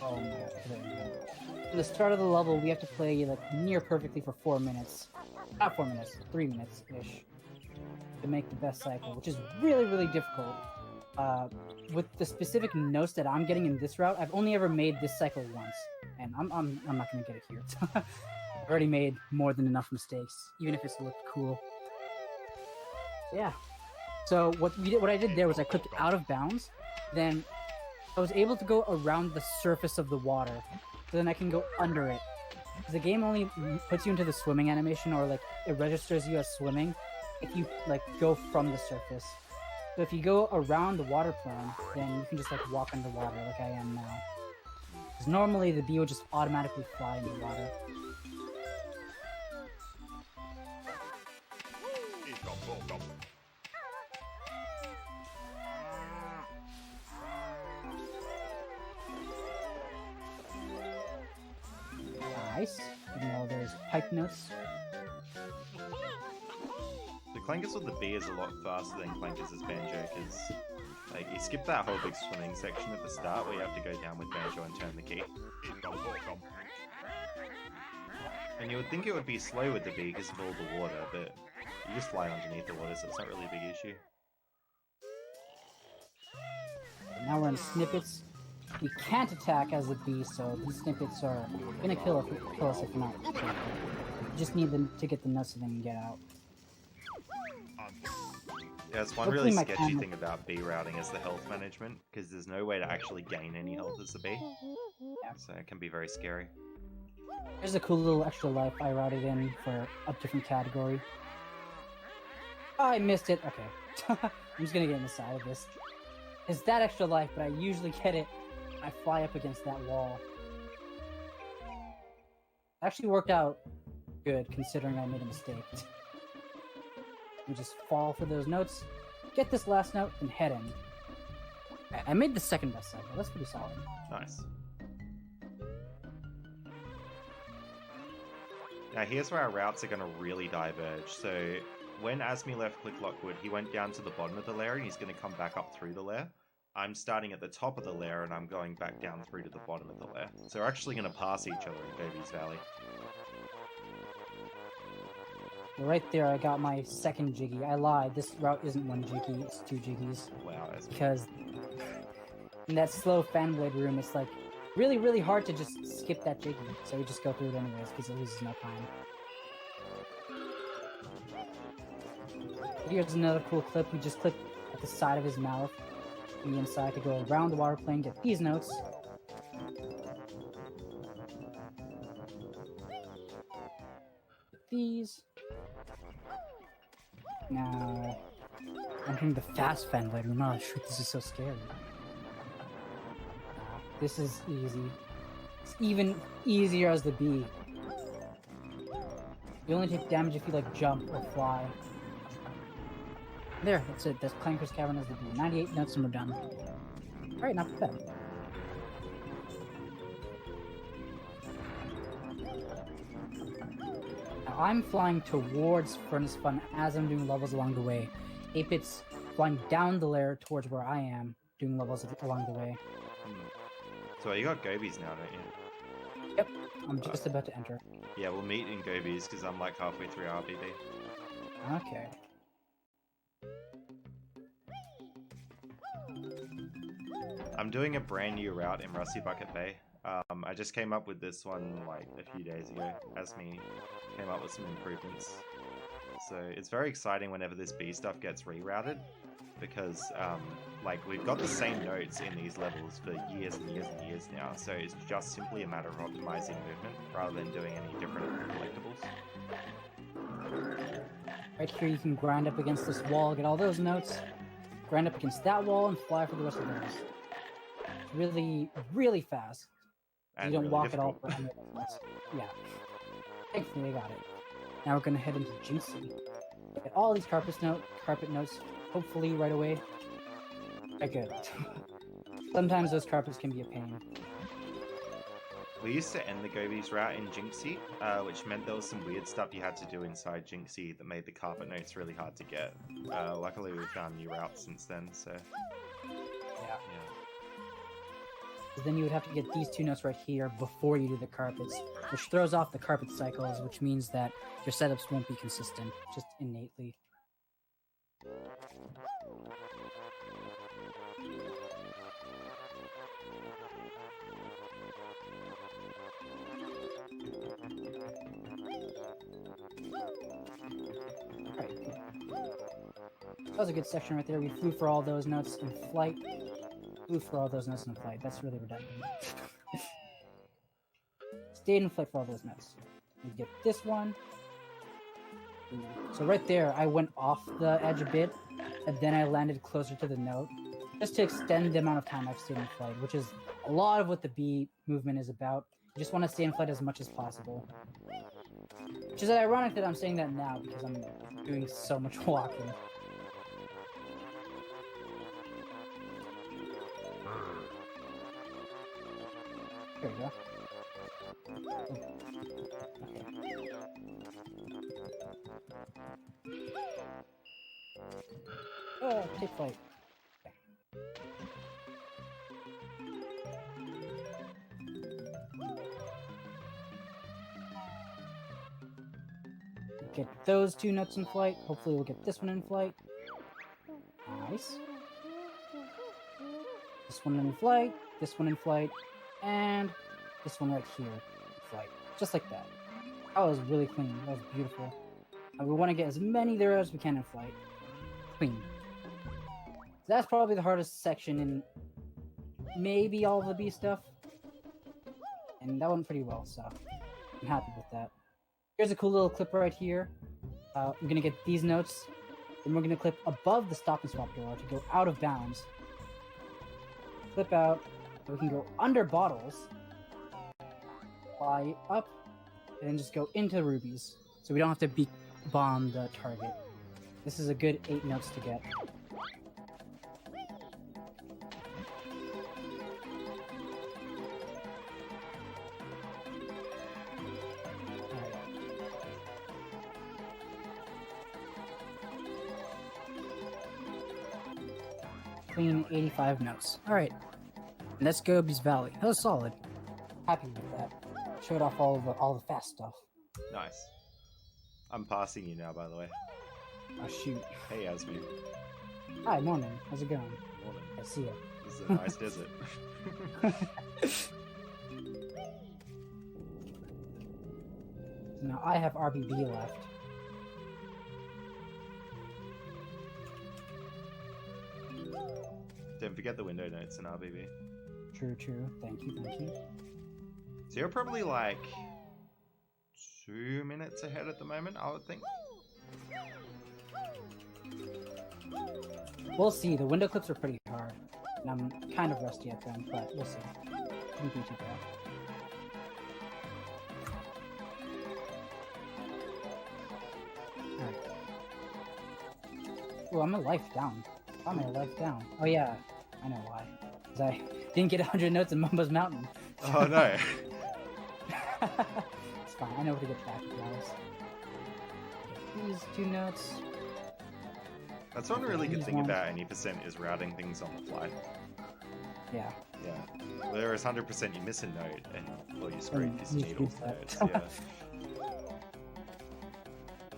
Oh my god, there we go. At the start of the level, we have to play like near perfectly for 4 minutes. Not 4 minutes, 3 minutes-ish. To make the best cycle, which is really, really difficult. With the specific notes that I'm getting in this route, I've only ever made this cycle once. And I'm not gonna get it here. I've already made more than enough mistakes, even if it's looked cool. Yeah. So what I did there was I clipped out of bounds, then I was able to go around the surface of the water, so then I can go under it. The game only puts you into the swimming animation, or like it registers you as swimming if you like go from the surface. So if you go around the water plane, then you can just like walk underwater like I am now. Because normally the bee would just automatically fly in the water. nice, even though there's pipe notes.
The Clankers with the B is a lot faster than Clankers as Banjo, because like, you skip that whole big swimming section at the start where you have to go down with Banjo and turn the key. And you would think it would be slow with the B because of all the water, but you just fly underneath the water, so it's not really a big issue.
Now we're in snippets. We can't attack as a B, so these snippets are gonna kill us if not. We just need them to get the nuts so they can get out.
Yeah, it's one really sketchy thing about B routing is the health management, because there's no way to actually gain any health as a B.
Yeah.
So it can be very scary.
There's a cool little extra life I routed in for a different category. Oh, I missed it. Okay. I'm just gonna get in the side of this. It's that extra life, but I usually get it when I fly up against that wall. Actually worked out good, considering I made a mistake. We just fall for those notes, get this last note, and head in. I made the second best cycle. That's pretty solid.
Nice. Now here's where our routes are going to really diverge. So when Azmi left Click Lockwood, he went down to the bottom of the layer and he's going to come back up through the layer. I'm starting at the top of the layer and I'm going back down through to the bottom of the layer. So we're actually going to pass each other in Gobi's Valley.
Right there, I got my second Jiggy. I lied. This route isn't one Jiggy, it's two Jiggies.
Wow, Azmi.
Because in that slow fanblade room, it's like really, really hard to just skip that Jiggy. So we just go through it anyways because it loses no time. Here's another cool clip. We just click at the side of his mouth, the inside to go around the water plane, get these notes. These. Now, entering the fast fanblade room. Oh shoot, this is so scary. This is easy. It's even easier as the B. You only take damage if you like jump or fly. There, that's it. That's Clanker's Cavern as the B. 98 notes and we're done. Alright, not bad. Now, I'm flying towards Furnace Fun as I'm doing levels along the way. 8-Bit's flying down the layer towards where I am, doing levels along the way.
So you got Gobies now, don't you?
Yep, I'm just about to enter.
Yeah, we'll meet in Gobies because I'm like halfway through RBB.
Okay.
I'm doing a brand new route in Rusty Bucket Bay. I just came up with this one like a few days ago. Azmi came up with some improvements. So it's very exciting whenever this B stuff gets rerouted because like we've got the same notes in these levels for years and years and years now. So it's just simply a matter of optimizing movement rather than doing any different collectibles.
Right here you can grind up against this wall, get all those notes, grind up against that wall, and fly for the rest of those. It's really, really fast.
And
you don't
really
walk
difficult.
at all for any of those. Yeah. Thankfully I got it. Now we're gonna head into Jinxie. Get all these carpet notes, hopefully right away. Right, good. Sometimes those carpets can be a pain.
We used to end the Gobies route in Jinxie, which meant there was some weird stuff you had to do inside Jinxie that made the carpet notes really hard to get. Luckily we found new routes since then, so...
Yeah. Then you would have to get these two notes right here before you do the carpets, which throws off the carpet cycles, which means that your setups won't be consistent, just innately. Alright. That was a good section right there. We flew for all those notes in flight. Flew for all those notes in flight. That's really redundant. Stayed in flight for all those notes. We get this one. So right there, I went off the edge a bit, and then I landed closer to the note, just to extend the amount of time I've stayed in flight, which is a lot of what the B movement is about. You just want to stay in flight as much as possible. Which is ironic that I'm saying that now, because I'm doing so much walking. There we go. Take flight. Get those two nuts in flight. Hopefully we'll get this one in flight. Nice. This one in flight, this one in flight, and this one right here in flight. Just like that. That was really clean. That was beautiful. And we want to get as many there as we can in flight. Clean. So that's probably the hardest section in maybe all of the B stuff. And that went pretty well, so I'm happy with that. Here's a cool little clip right here. I'm going to get these notes, then we're going to clip above the stop and swap door to go out of bounds. Clip out, so we can go under bottles, fly up, and then just go into rubies, so we don't have to bomb the target. This is a good 8 notes to get. Clean 85 notes. Alright. Let's go Beast Valley. That was solid. Happy with that. Showed off all the fast stuff.
Nice. I'm passing you now, by the way.
Oh shoot.
Hey, Azmi.
Hi, morning. How's it going?
Morning.
I see ya.
This is a nice desert.
Now I have RBB left.
Don't forget the window notes in RBB.
True, true. Thank you, thank you.
So you're probably like 2 minutes ahead at the moment, I would think.
We'll see. The window clips are pretty hard. And I'm kind of rusty at them, but we'll see. Shouldn't be too bad. Alright. Oh, I'm a life down. I'm a life down. Oh yeah, I know why. Because I didn't get 100 notes in Mumbo's Mountain.
Oh no.
It's fine. I know where to get back, guys. Get these 2 notes.
That's one really good thing about any percent is routing things on the fly.
Yeah.
Yeah. Whereas 100% you miss a note and well you screwed because you need all the notes. Yeah.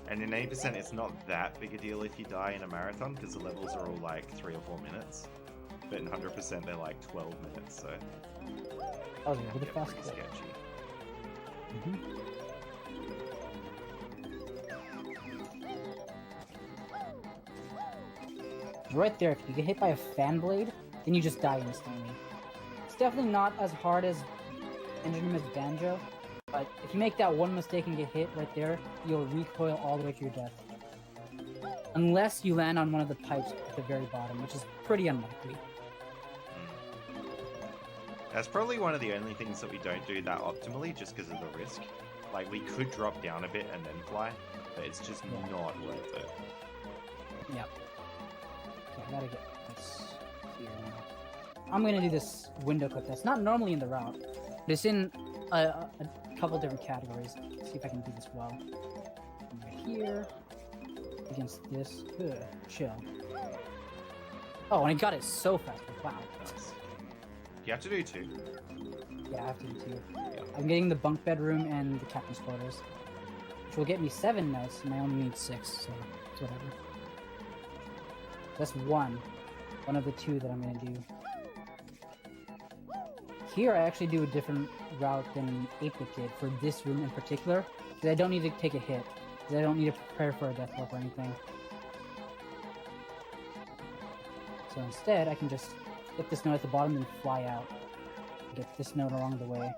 And in 80% it's not that big a deal if you die in a marathon because the levels are all like 3 or 4 minutes. But in 100% they're like 12 minutes, so
Oh,
it
yeah,
can
the
get
fast
pretty sketchy.
Right there, if you get hit by a fan blade, then you just die instantly. It's definitely not as hard as Engine Room as Banjo, but if you make that one mistake and get hit right there, you'll recoil all the way to your death. Unless you land on one of the pipes at the very bottom, which is pretty unlikely.
That's probably one of the only things that we don't do that optimally just because of the risk. Like, we could drop down a bit and then fly, but it's just not worth it.
Yep. Okay, I gotta get this here now. I'm gonna do this window clip that's not normally in the route, but it's in a couple different categories. Let's see if I can do this well. Right here, against this. Ugh, chill. Oh, and I got it so fast. Wow.
Nice. You have to do 2.
Yeah, I have to do 2.
Yeah.
I'm getting the bunk bedroom and the captain's quarters, which will get me 7 notes, and I only need 6, so it's whatever. That's one of the 2 that I'm gonna do. Here, I actually do a different route than 8-Bit did for this room in particular, because I don't need to take a hit, because I don't need to prepare for a death warp or anything. So instead, I can just get this note at the bottom and fly out. Get this note along the way.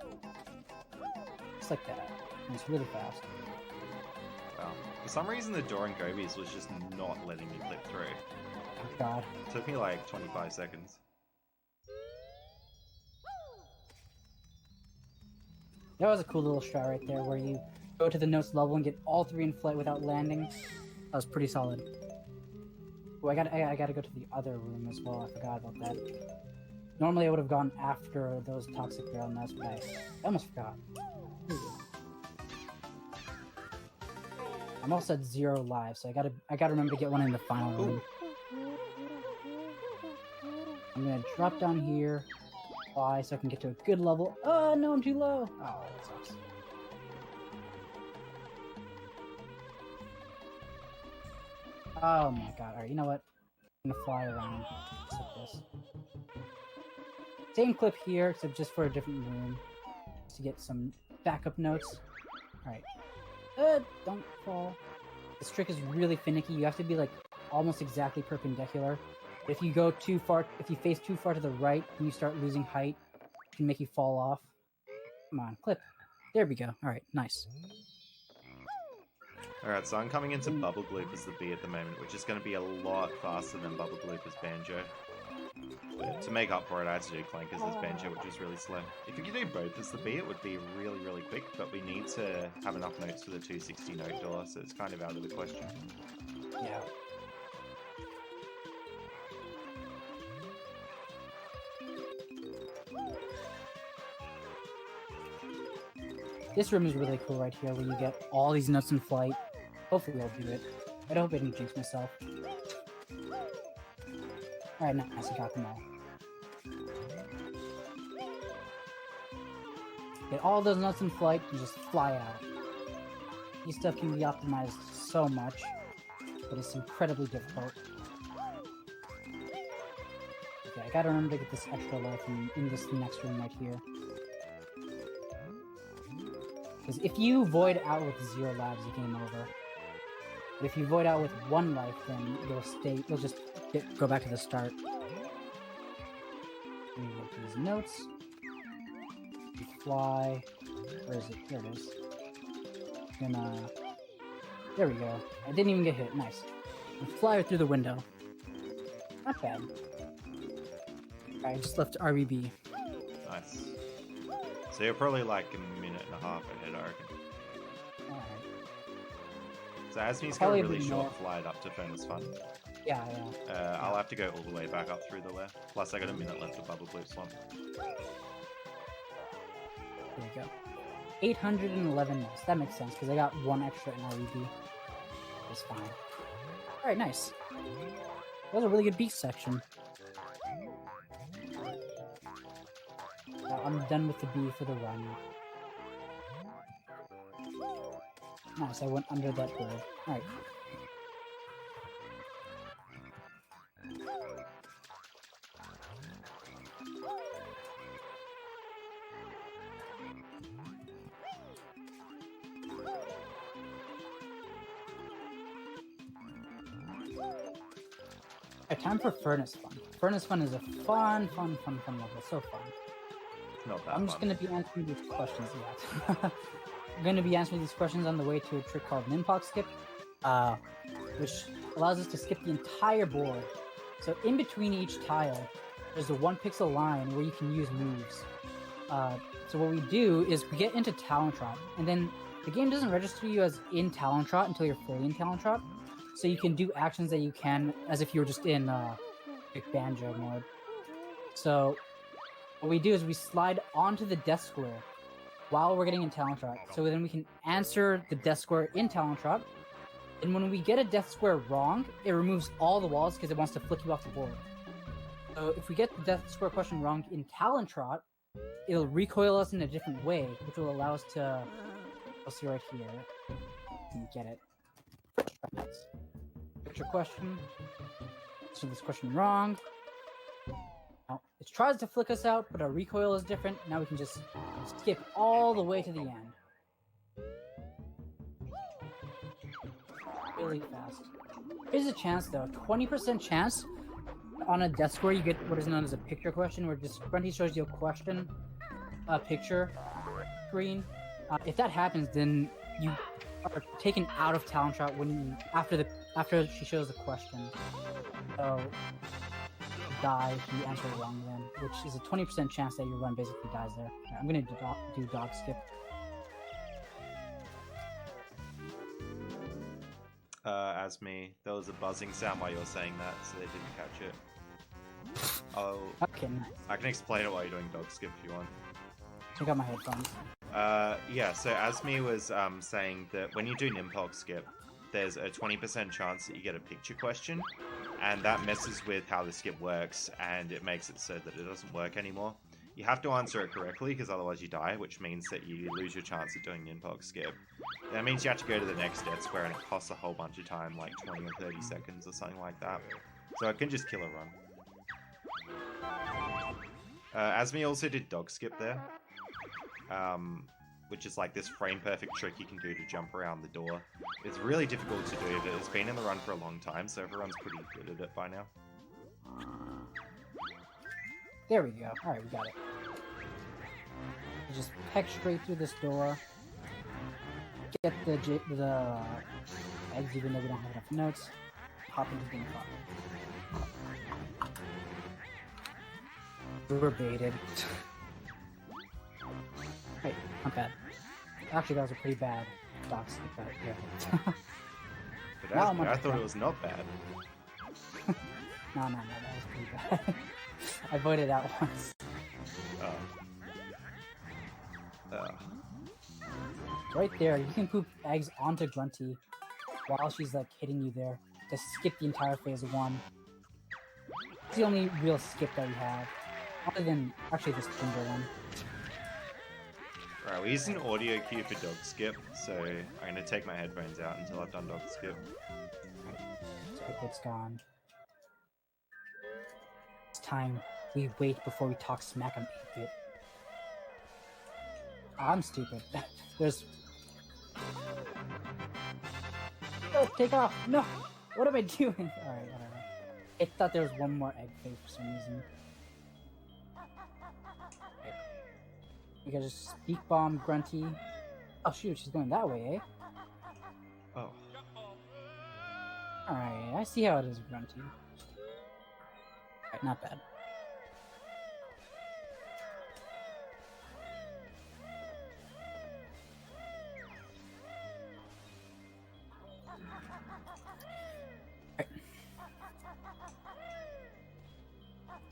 Just like that. And it's really fast.
Wow. For some reason, the door in Gobies was just not letting me clip through.
Oh god.
It took me like 25 seconds.
That was a cool little strat right there, where you go to the notes level and get all 3 in flight without landing. That was pretty solid. Oh, I gotta go to the other room as well. I forgot about that. Normally I would have gone after those toxic barrel nests, but I almost forgot. I'm also at 0 lives, so I gotta remember to get one in the final room. I'm gonna drop down here, fly, so I can get to a good level. Oh no, I'm too low. Oh, that sucks. Oh my god. Alright, you know what? I'm gonna fly around. Just like this. Same clip here, except just for a different room. Just to get some backup notes. Alright. Don't fall. This trick is really finicky. You have to be like almost exactly perpendicular. If you go too far, if you face too far to the right and you start losing height, it can make you fall off. Come on, clip. There we go. Alright, nice.
Alright, so I'm coming into Bubble Gloop as the bee at the moment, which is going to be a lot faster than Bubble Gloop as Banjo. But to make up for it, I had to do Clank as Banjo, which is really slow. If we could do both as the bee, it would be really, really quick, but we need to have enough notes for the 260 note door, so it's kind of out of the question.
Yeah. This room is really cool right here, where you get all these notes in flight. Hopefully I'll do it. I hope I didn't jinx myself. Alright, nice, I got them all. Get all those notes in flight and just fly out. This stuff can be optimized so much, but it's incredibly difficult. Okay, I gotta remember to get this extra life in this next room right here. Because if you void out with 0 lives, you game over. But if you void out with 1 life, then you'll just go back to the start. Let me get these notes. You fly. Where is it? There it is. Then, there we go. I didn't even get hit. Nice. And fly through the window. Not bad. Alright, I just left RBB.
Nice. So you're probably like a minute and a half ahead, I reckon.
Alright.
So Azmi's got a really short flight up to Furnace Fun.
Yeah.
I'll have to go all the way back up through the left. Plus I got a minute left of Bubble Gloop Swamp.
There we go. 811 notes. That makes sense, because I got 1 extra in REB. It's fine. Alright, nice. That was a really good beast section. I'm done with the bee for the run. Nice, I went under that bird. Alright. Time for Furnace Fun. Furnace Fun is a fun level. So fun.
Not that
I'm just going to be answering these questions yet. I'm going to be answering these questions on the way to a trick called Ninpok Skip, which allows us to skip the entire board. So in between each tile, there's a 1 pixel line where you can use moves. So what we do is we get into Talon Trot, and then the game doesn't register you as in Talon Trot until you're fully in Talon Trot. So you can do actions that you can as if you were just in Banjo mode. So what we do is we slide onto the death square while we're getting in Talon Trot. So then we can answer the death square in Talon Trot. And when we get a death square wrong, it removes all the walls because it wants to flick you off the board. So if we get the death square question wrong in Talon Trot, it'll recoil us in a different way, which will allow us to... I'll see right here. You can get it. Picture question. So this question wrong. Now, it tries to flick us out, but our recoil is different. Now we can just skip all the way to the end. Really fast. There's a chance though, 20% chance on a death square you get what is known as a picture question, where just Grunty shows you a question, a picture screen. If that happens, then you are taken out of Talon Trot when after she shows the question. So you die if you answer it wrong then, which is a 20% chance that your run basically dies there. Right, I'm gonna do dog skip.
Azmi, there was a buzzing sound while you were saying that, so they didn't catch it. Oh.
Okay, nice.
I can explain it while you're doing dog skip if you want.
I got my headphones.
Yeah, so Azmi was saying that when you do Ninpok skip, there's a 20% chance that you get a picture question, and that messes with how the skip works, and it makes it so that it doesn't work anymore. You have to answer it correctly, because otherwise you die, which means that you lose your chance at doing the inbox skip. That means you have to go to the next death square, and it costs a whole bunch of time, like 20 or 30 seconds or something like that. So I can just kill a run. Azmi also did dog skip there, which is like this frame perfect trick you can do to jump around the door. It's really difficult to do, but it's been in the run for a long time, so everyone's pretty good at it by now.
There we go. Alright, we got it. You just peck straight through this door. Get the eggs, even though we don't have enough notes. Hop into the car. We were baited. Hey, not bad. Actually, that was a pretty bad box. Yeah.
But I thought it was not bad.
No, that was pretty bad. I voted out once. Right there, you can poop eggs onto Grunty while she's like hitting you there to skip the entire phase 1. It's the only real skip that we have, other than actually this Tinder one.
Right, we used an audio cue for dog skip, so I'm gonna take my headphones out until I've done dog skip.
So it's gone. It's time we wait before we talk smack on 8-bit. I'm stupid. There's... Oh, take off! No! What am I doing? Alright, whatever. I thought there was one more egg phase for some reason. We gotta just speak bomb Grunty. Oh shoot, she's going that way, eh?
Oh.
Alright, I see how it is, Grunty. Alright, not bad.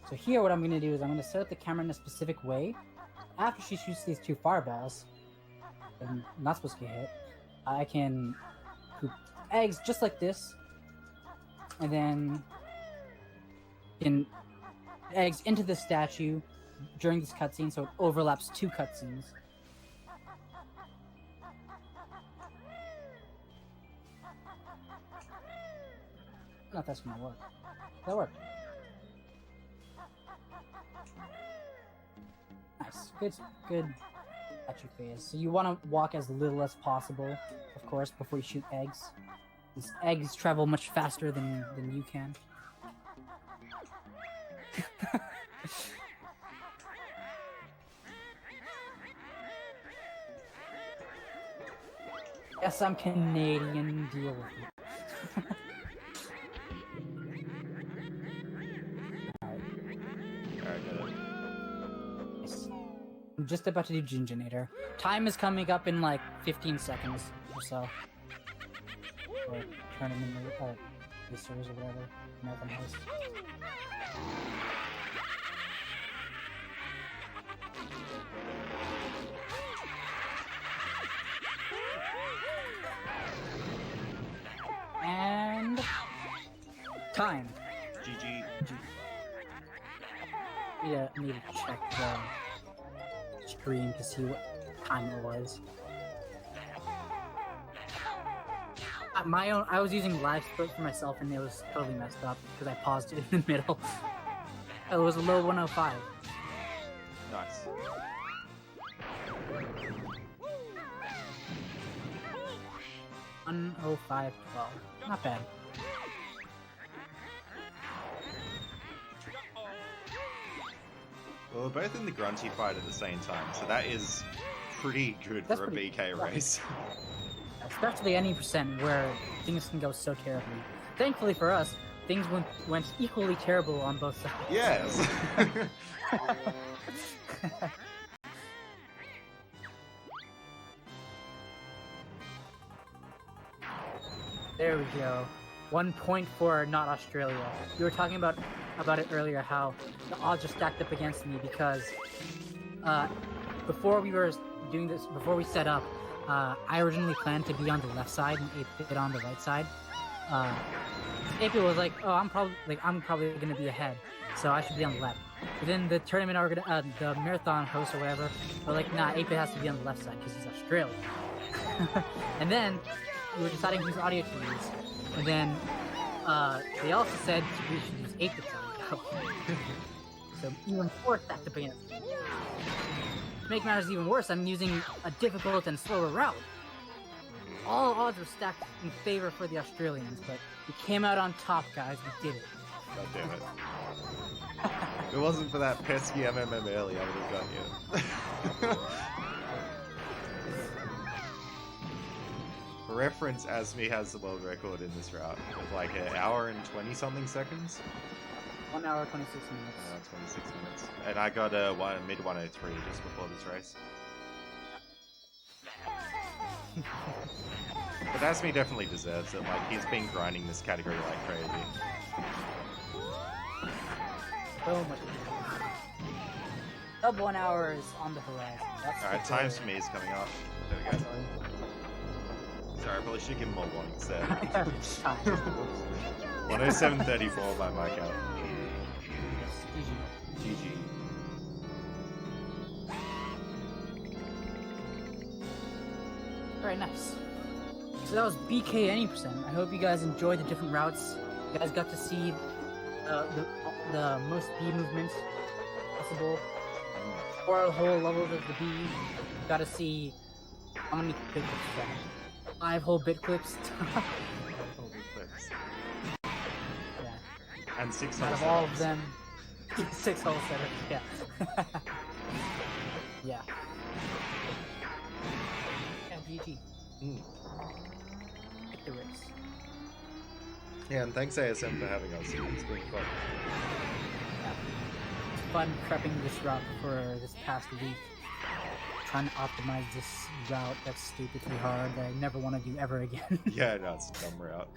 So here what I'm going to do is I'm going to set up the camera in a specific way. After she shoots these 2 fireballs, I'm not supposed to get hit, I can poop eggs just like this, and then in eggs into the statue during this cutscene, so it overlaps 2 cutscenes. I don't know if that's going to work. That worked. Nice. Good statue phase. So you want to walk as little as possible, of course, before you shoot eggs. These eggs travel much faster than you can. Yes, I'm Canadian, deal with it. I'm just about to do Gingernator. Time is coming up in like 15 seconds or so. Or tournament or series or whatever. American host. And time.
GG.
Yeah, I need to check the stream to see what time it was. I was using live split for myself and it was totally messed up because I paused it in the middle. It was a low 105.
Nice.
105.12. Not bad.
Well, we're both in the Grunty fight at the same time, so that is pretty good for a BK race.
Especially any percent where things can go so terribly. Thankfully for us, things went equally terrible on both sides.
Yes!
There we go. 1 point for not Australia. We were talking about it earlier, how the odds are stacked up against me because before we were doing this, before we set up, I originally planned to be on the left side and 8-Bit on the right side. 8-Bit was like, oh, I'm probably gonna be ahead, so I should be on the left. But then the tournament the marathon host or whatever, were like, nah, 8-Bit has to be on the left side because he's Australian. And then we were deciding whose audio to use, and then they also said we should use 8-Bit's audio. So even forced that to begin. To make matters even worse, I'm using a difficult and slower route. All odds were stacked in favor for the Australians, but we came out on top, guys. We did it.
God damn it. If it wasn't for that pesky MMM early, I would have got you. For reference, Azmi has the world record in this route with like an hour and 20-something seconds.
1 hour, 26 minutes.
26 minutes. And I got a mid 103 just before this race. But Azmi definitely deserves it. Like, he's been grinding this category like crazy.
So much. Sub 1 hour is on the horizon.
Alright, times for me is coming up. There we go. Sorry, I probably should give him more warnings there. 107.34 by my count. GG. Alright, nice. So that was BK any percent. I hope you guys enjoyed the different routes. You guys got to see the most B movements possible. 4 whole levels of the B. Got to see how many bit clips. 5 whole bit clips. 5 whole bit clips. Yeah. And 6 whole setups. Out of all of them, 6 whole setups. Yeah. Yeah. And GG. Hit the race. Yeah, and thanks ASM for having us. It's been fun. Yeah. It's fun prepping this route for this past week. Trying to optimize this route that's stupidly hard that I never want to do ever again. Yeah, no, it's a dumb route.